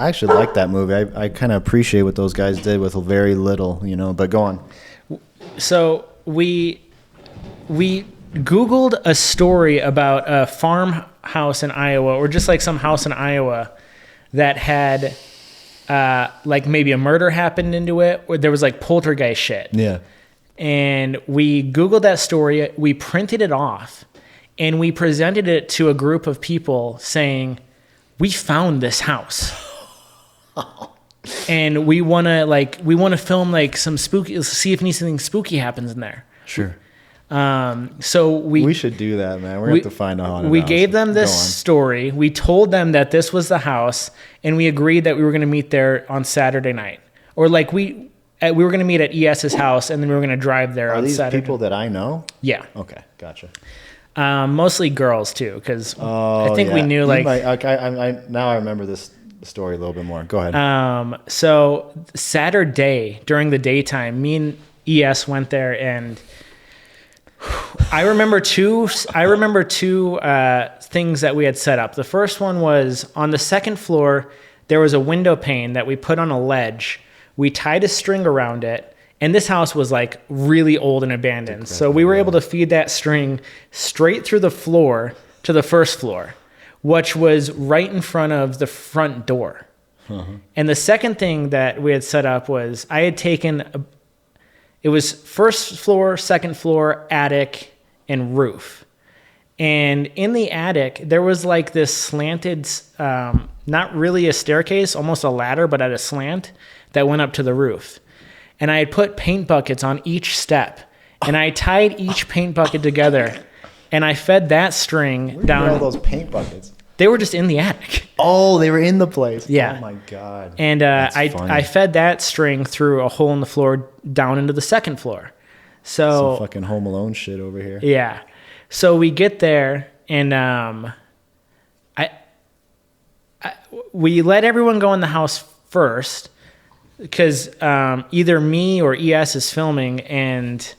actually like that movie. I kind of appreciate what those guys did with very little, but go on. So we Googled a story about a farmhouse in Iowa, or just like some house in Iowa that had like maybe a murder happened into it, or there was like poltergeist shit. Yeah. And we Googled that story, we printed it off, and we presented it to a group of people saying, we found this house. And we want to film like some spooky, see if anything spooky happens in there. Sure. So we should do that, man. We're going to have to find a haunted house. We gave them this story. We told them that this was the house, and we agreed that we were going to meet there on Saturday night. Or like we were going to meet at ES's house, and then we were going to drive there on Saturday. Are these people that I know? Yeah. Okay, gotcha. Mostly girls too, because I think we knew like. Now I remember this story a little bit more. Go ahead. So Saturday during the daytime, me and ES went there, and I remember two things that we had set up. The first one was on the second floor. There was a window pane that we put on a ledge We tied a string around it, and this house was like really old and abandoned. So we were able to feed that string straight through the floor to the first floor, which was right in front of the front door. And the second thing that we had set up was I had taken, it was first floor, second floor, attic, and roof. And in the attic, there was like this slanted, not really a staircase, almost a ladder, but at a slant that went up to the roof. And I had put paint buckets on each step. And I tied each paint bucket together. And I fed that string down. Where are all those paint buckets? They were just in the attic. Oh, they were in the place. Yeah. Oh my God. And I fed that string through a hole in the floor down into the second floor. So some fucking Home Alone shit over here. Yeah. So we get there, and we let everyone go in the house first because either me or ES is filming, and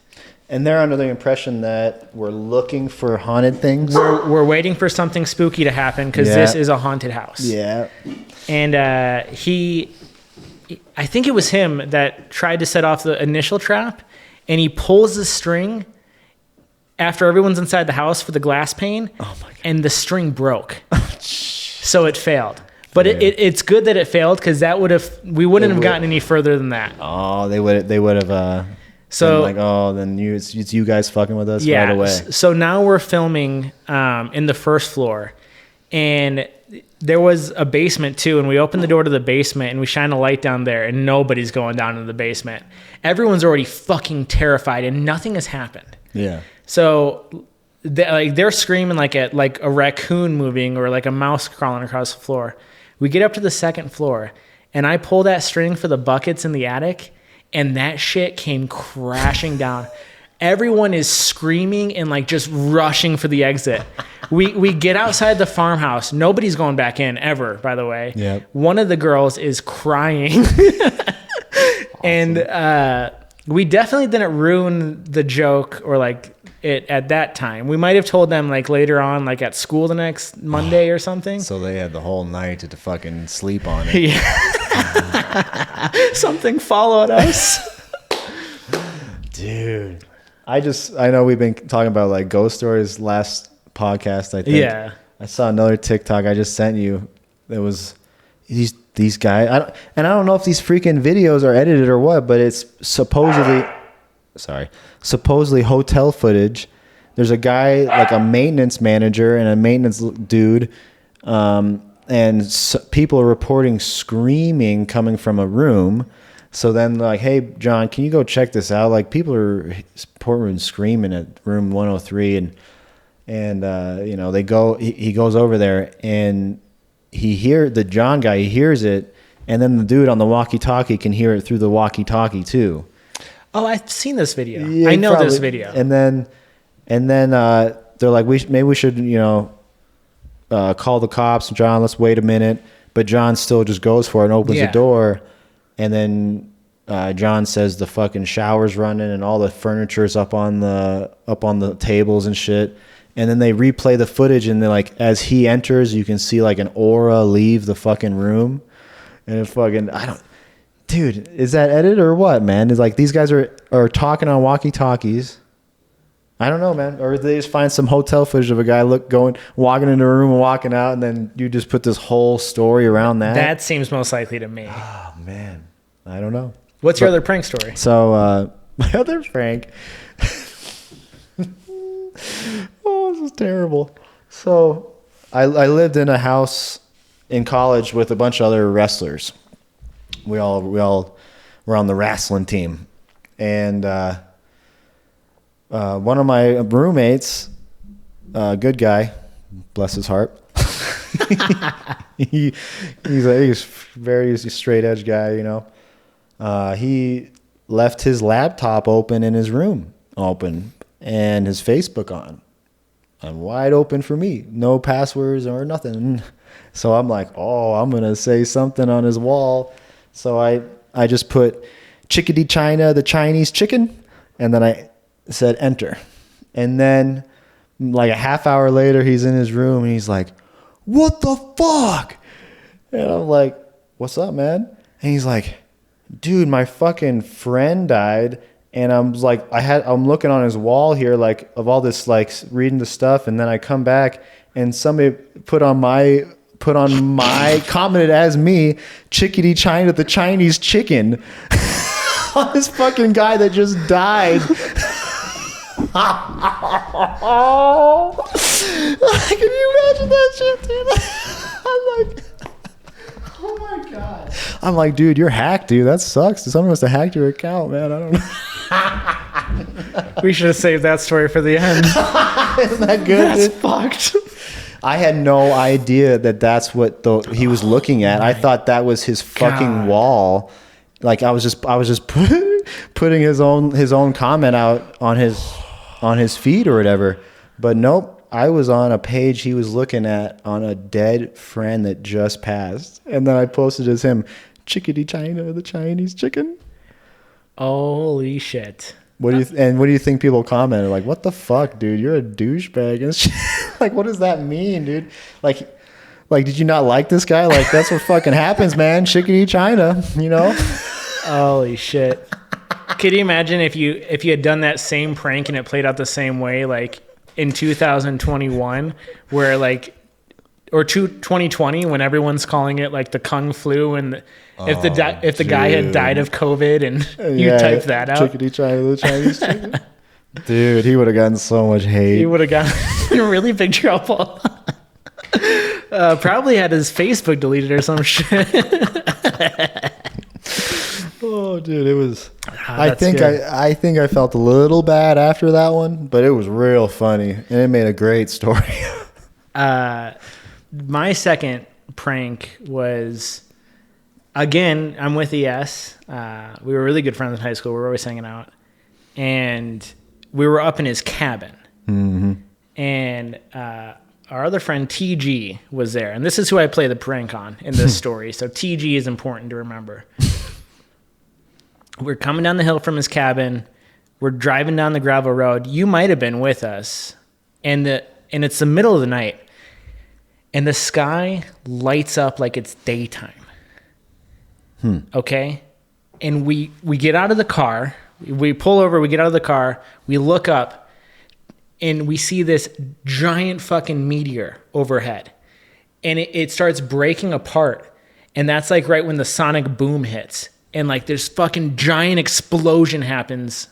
they're under the impression that we're looking for haunted things. We're waiting for something spooky to happen because this is a haunted house. Yeah. And I think it was him that tried to set off the initial trap, and he pulls the string after everyone's inside the house for the glass pane, and the string broke. So it failed. But it's good that it failed because we wouldn't have gotten any further than that. Oh, they would have. So like, oh, then it's you guys fucking with us right away. So now we're filming in the first floor, and there was a basement too. And we opened the door to the basement, and we shine a light down there, and nobody's going down into the basement. Everyone's already fucking terrified, and nothing has happened. Yeah. So they're screaming like a raccoon moving or like a mouse crawling across the floor. We get up to the second floor, and I pull that string for the buckets in the attic, and that shit came crashing down. Everyone is screaming and like just rushing for the exit. We get outside the farmhouse. Nobody's going back in ever, by the way. Yep. One of the girls is crying. And we definitely didn't ruin the joke or like it at that time. We might have told them like later on, like at school the next Monday or something. So they had the whole night to fucking sleep on it. Yeah. Something followed us. Dude. I know we've been talking about like ghost stories last podcast, I think. Yeah. I saw another TikTok I just sent you. There was these guys. I don't know if these freaking videos are edited or what, but it's supposedly hotel footage. There's a guy, like a maintenance manager and a maintenance dude, and people are reporting screaming coming from a room. So then like, hey, John, can you go check this out? Like people are reporting screaming at room 103, and you know, he goes over there, and the John guy, he hears it, and then the dude on the walkie-talkie can hear it through the walkie-talkie too. Oh, I've seen this video. Yeah, I know this video. And then they're like, maybe we should, you know, call the cops. John, let's wait a minute. But John still just goes for it and opens the door. And then John says the fucking shower's running and all the furniture's up on the tables and shit. And then they replay the footage, and they're like, as he enters, you can see like an aura leave the fucking room. And it fucking, dude, is that edited or what, man? It's like these guys are talking on walkie-talkies. I don't know, man. Or they just find some hotel footage of a guy walking into a room and walking out, and then you just put this whole story around that. That seems most likely to me. Oh, man. I don't know. What's your other prank story? So, my other prank. Oh, this is terrible. So, I lived in a house in college with a bunch of other wrestlers. We all were on the wrestling team, and one of my roommates, good guy, bless his heart. he's very straight edge guy, you know. He left his laptop open in his room and his Facebook on wide open for me, no passwords or nothing. So I'm like, oh, I'm gonna say something on his wall. So I just put Chickadee China, the Chinese chicken, and then I said enter. And then like a half hour later, he's in his room and he's like, what the fuck? And I'm like, what's up, man? And he's like, dude, my fucking friend died. And I'm like, I'm looking on his wall here, like of all this, like reading the stuff. And then I come back and somebody commented as me, Chickadee China, the Chinese chicken. On this fucking guy that just died. Can you imagine that shit, dude? I'm like, oh my God. I'm like, dude, you're hacked, dude. That sucks. Someone must have hacked your account, man. I don't know. We should have saved that story for the end. Isn't that good? That's dude? fucked. I had no idea that's what he was looking at. I thought that was his fucking wall. Like I was just putting his own comment out on his feed or whatever. But nope. I was on a page he was looking at on a dead friend that just passed. And then I posted as him, Chickadee China, the Chinese chicken. Holy shit. What do you think people commented? Like, what the fuck, dude? You're a douchebag. And shit. Like, what does that mean, dude? Like, did you not like this guy? Like, that's what fucking happens, man. Chickadee China, you know? Holy shit. Could you imagine if you had done that same prank and it played out the same way, like in 2021, where like, or 2020, when everyone's calling it like the Kung flu, and if the guy had died of COVID and you typed that out, Chickadee China, the Chinese chicken. Dude, he would have gotten so much hate. he would have gotten in really big trouble. Probably had his Facebook deleted or some shit. Oh, dude, it was. I think I think I felt a little bad after that one, but it was real funny, and it made a great story. My second prank was, again, I'm with ES. We were really good friends in high school. We were always hanging out, and we were up in his cabin. Mm-hmm. And our other friend TG was there, and this is who I play the prank on in this story. So TG is important to remember. We're coming down the hill from his cabin. We're driving down the gravel road. You might have been with us, and it's the middle of the night, and the sky lights up like it's daytime. Okay, and we get out of the car. We pull over. We get out of the car. We look up, and we see this giant fucking meteor overhead, and it starts breaking apart, and that's like right when the sonic boom hits. And like this fucking giant explosion happens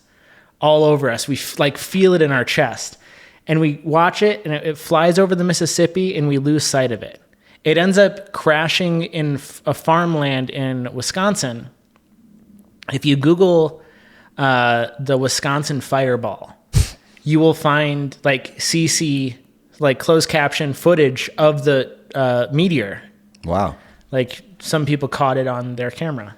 all over us. We like feel it in our chest. And we watch it, and it flies over the Mississippi, and we lose sight of it. It ends up crashing in a farmland in Wisconsin. If you Google the Wisconsin fireball, you will find like CC, like closed caption footage of the meteor. Wow. Like some people caught it on their camera.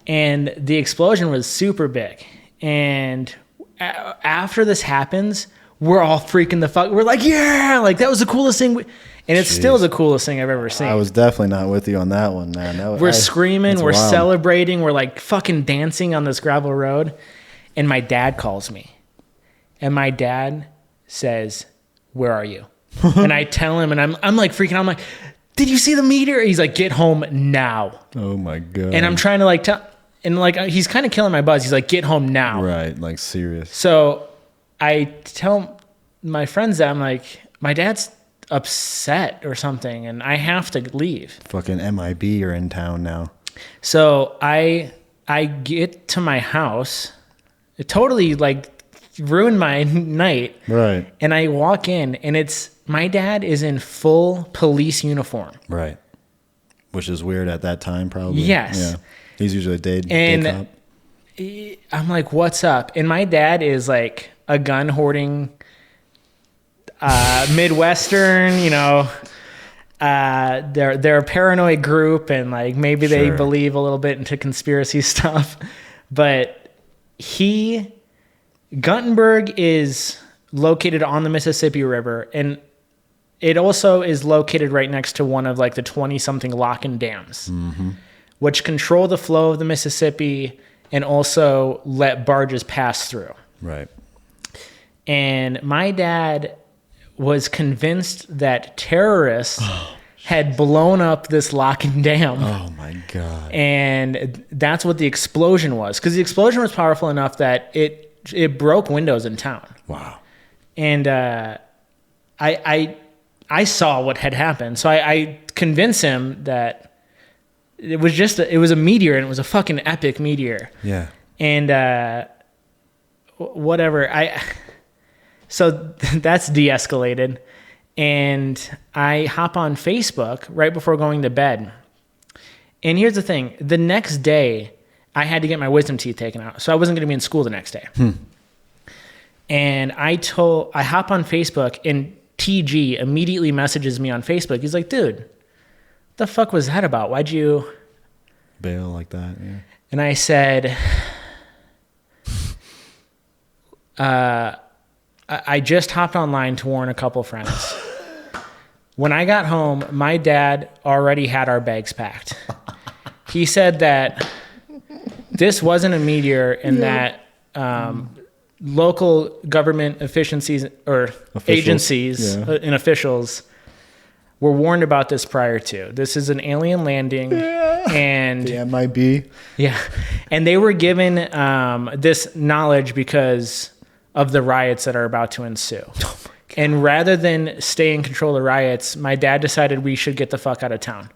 And the explosion was super big. And after this happens, we're all freaking the fuck. We're like, yeah, like that was the coolest thing. And it's still the coolest thing I've ever seen. I was definitely not with you on that one, man. We're screaming, we're wild. celebrating, we're like fucking dancing on this gravel road. And my dad calls me. And my dad says, "Where are you?" And I tell him, and I'm like freaking out. I'm like, "Did you see the meteor?" He's like, "Get home now." Oh my God. And I'm trying to like tell, and like he's kind of killing my buzz. He's like, "Get home now." Right, like serious. So I tell my friends that I'm like, my dad's upset or something, and I have to leave. Fucking MIB are in town now. So I get to my house. It totally like ruined my night. Right. And I walk in, and it's my dad is in full police uniform. Right. Which is weird at that time, probably. Yes. Yeah. He's usually a day cop. I'm like, "What's up?" And my dad is like a gun hoarding Midwestern, you know, they're a paranoid group, and like maybe they believe a little bit into conspiracy stuff, but Guttenberg is located on the Mississippi River, and it also is located right next to one of like the 20-something lock-in dams, which control the flow of the Mississippi and also let barges pass through. Right. And my dad was convinced that terrorists had blown up this lock and dam. Oh my God. And that's what the explosion was. Because the explosion was powerful enough that it broke windows in town. Wow. And I saw what had happened. So I convinced him that it was a meteor, and it was a fucking epic meteor. Yeah. And whatever. So that's de-escalated. And I hop on Facebook right before going to bed. And here's the thing. The next day, I had to get my wisdom teeth taken out. So I wasn't going to be in school the next day. And I hop on Facebook, and TG immediately messages me on Facebook. He's like, dude, what the fuck was that about? Why'd you bail like that? Yeah. And I said, I just hopped online to warn a couple friends. When I got home, my dad already had our bags packed. He said that this wasn't a meteor, and that local government efficiencies or agencies and officials were warned about this prior to. This is an alien landing, and the MIB. Yeah, and they were given this knowledge because of the riots that are about to ensue. And rather than stay in control of the riots, my dad decided we should get the fuck out of town.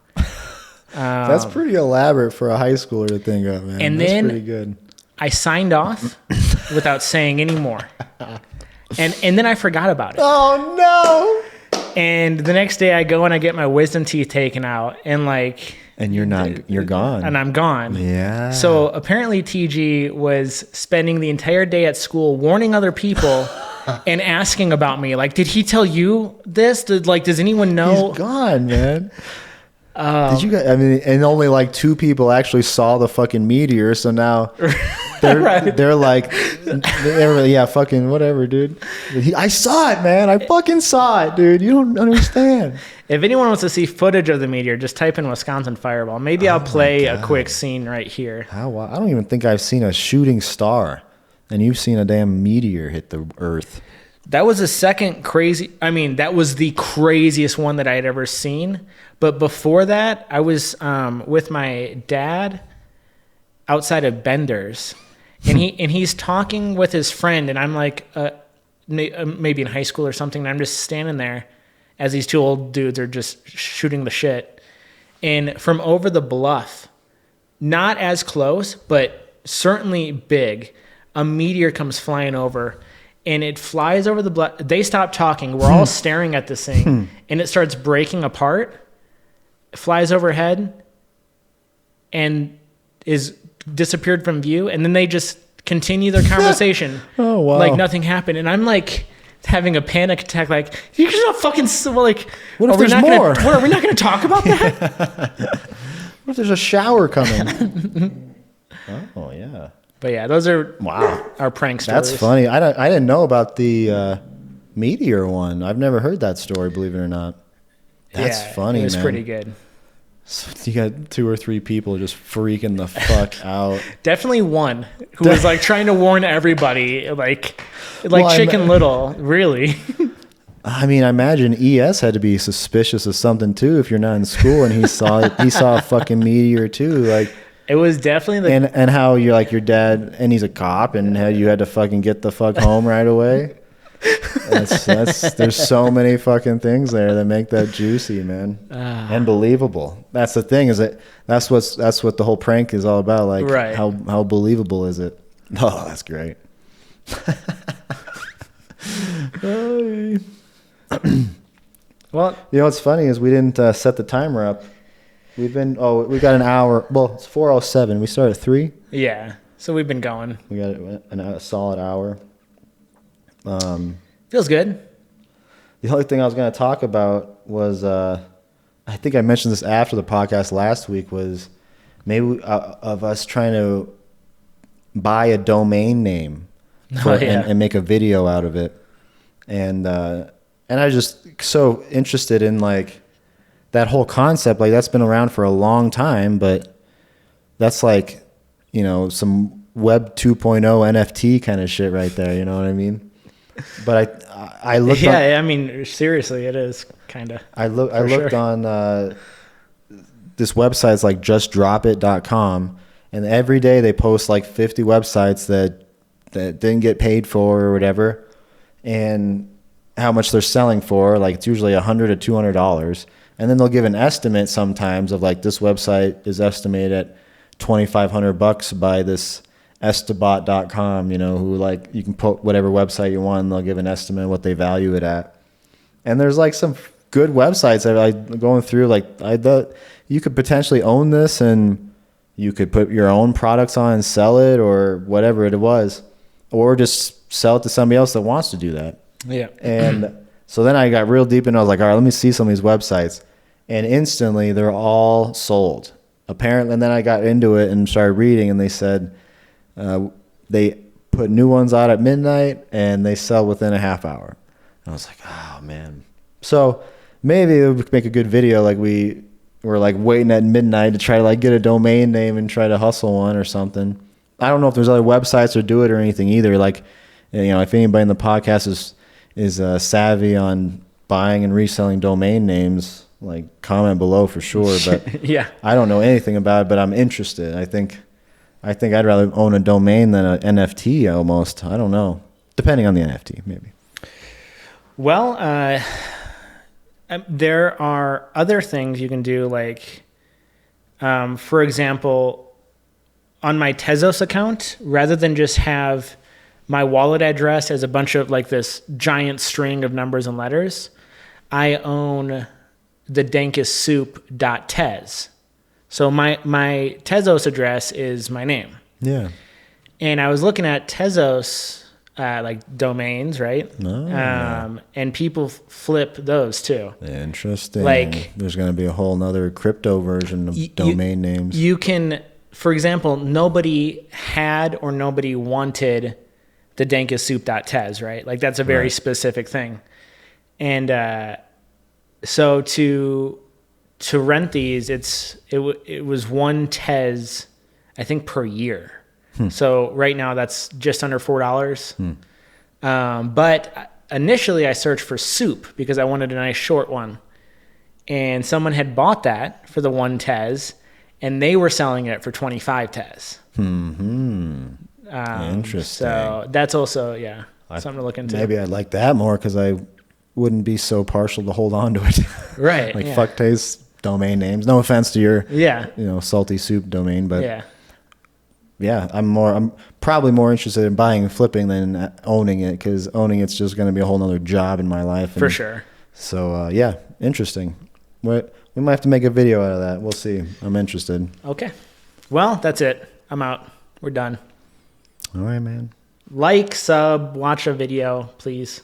That's pretty elaborate for a high schooler to think of, man. And that's then pretty good. I signed off without saying any more. And then I forgot about it. Oh, no. And the next day I go and I get my wisdom teeth taken out, and you're gone. And I'm gone. Yeah. So apparently TG was spending the entire day at school warning other people and asking about me. Like, did he tell you this? Does anyone know? He's gone, man. Did you guys? I mean, and only like 2 people actually saw the fucking meteor. So now they're like, yeah, fucking whatever, dude. I saw it, man. I fucking saw it, dude. You don't understand. If anyone wants to see footage of the meteor, just type in Wisconsin fireball. Maybe I'll play a quick scene right here. I don't even think I've seen a shooting star, and you've seen a damn meteor hit the earth. That was the second crazy. I mean, that was the craziest one that I had ever seen. But before that, I was with my dad outside of Bender's, and he's talking with his friend, and I'm like, maybe in high school or something. And I'm just standing there as these 2 old dudes are just shooting the shit. And from over the bluff, not as close, but certainly big, a meteor comes flying over. And it flies over the bluff. They stop talking. We're all staring at this thing. And it starts breaking apart. It flies overhead. And is disappeared from view. And then they just continue their conversation. Oh, wow. Like nothing happened. And I'm like having a panic attack. Like, you're not fucking... Like, what if there's more? Are we not going to talk about that? What if there's a shower coming? Oh, yeah. But yeah, those are our prank stories. That's funny. I didn't know about the meteor one. I've never heard that story, believe it or not. That's funny, man. It was pretty good. So you got 2 or 3 people just freaking the fuck out. Definitely one who was like trying to warn everybody, like Chicken Little, really. I mean, I imagine ES had to be suspicious of something too if you're not in school and he saw it. He saw a fucking meteor too, like. It was definitely and how you're like your dad and he's a cop and how you had to fucking get the fuck home right away. There's so many fucking things there that make that juicy, man, and believable. That's the thing, is that's what the whole prank is all about. Like, how believable is it? Oh, that's great. Well, you know what's funny is we didn't set the timer up. We got an hour. Well, it's 4:07. We started at 3. Yeah, so we've been going. We got a solid hour. Feels good. The only thing I was going to talk about was, I think I mentioned this after the podcast last week, was maybe of us trying to buy a domain name and make a video out of it. And I was just so interested in like that whole concept. Like, that's been around for a long time, but that's like, you know, some Web 2.0 NFT kind of shit right there. You know what I mean? But I looked. Yeah, I mean, seriously, it is kind of. I looked on this website's like justdropit.com, and every day they post like 50 websites that didn't get paid for or whatever, and how much they're selling for. Like it's usually $100 to $200, and then they'll give an estimate sometimes of like this website is estimated at $2,500 by this estabot.com, who like you can put whatever website you want and they'll give an estimate of what they value it at. And there's like some good websites that I going through, like I thought you could potentially own this and you could put your own products on and sell it or whatever it was, or just sell it to somebody else that wants to do that. Yeah. And so then I got real deep and I was like, all right, let me see some of these websites. And instantly they're all sold. Apparently, and then I got into it and started reading, and they said they put new ones out at midnight and they sell within a half hour. And I was like, oh man. So maybe it would make a good video. Like we were like waiting at midnight to try to like get a domain name and try to hustle one or something. I don't know if there's other websites that do it or anything either. Like, if anybody in the podcast is savvy on buying and reselling domain names, like comment below for sure. But yeah, I don't know anything about it, but I'm interested. I think I'd rather own a domain than an NFT almost. I don't know. Depending on the NFT, maybe. Well, there are other things you can do, like, for example, on my Tezos account, rather than just have my wallet address as a bunch of like this giant string of numbers and letters, I own the dankestsoup.tez. So my Tezos address is my name. Yeah. And I was looking at Tezos like domains, right? Oh, and people flip those too. Interesting. Like there's going to be a whole nother crypto version of domain names. You can, for example, nobody had or nobody wanted the dankestsoup.tez, right? Like that's a very specific thing. And so to rent these, it was one Tez, I think, per year. So right now that's just under $4. But initially I searched for soup because I wanted a nice short one, and someone had bought that for the one Tez, and they were selling it for 25 Tez. Interesting. So that's also something to look into. Maybe I'd like that more because I wouldn't be so partial to hold on to it. Right. Like fuck taste domain names. No offense to your salty soup domain, but I'm probably more interested in buying and flipping than owning it, because owning it's just going to be a whole nother job in my life. For sure. So interesting. We might have to make a video out of that. We'll see. I'm interested. Okay. Well, that's it. I'm out. We're done. All right, man. Like, sub, watch a video, please.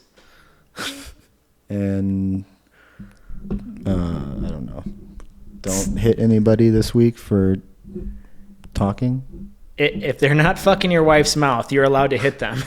And I don't know. Don't hit anybody this week for talking. If they're not fucking your wife's mouth, you're allowed to hit them.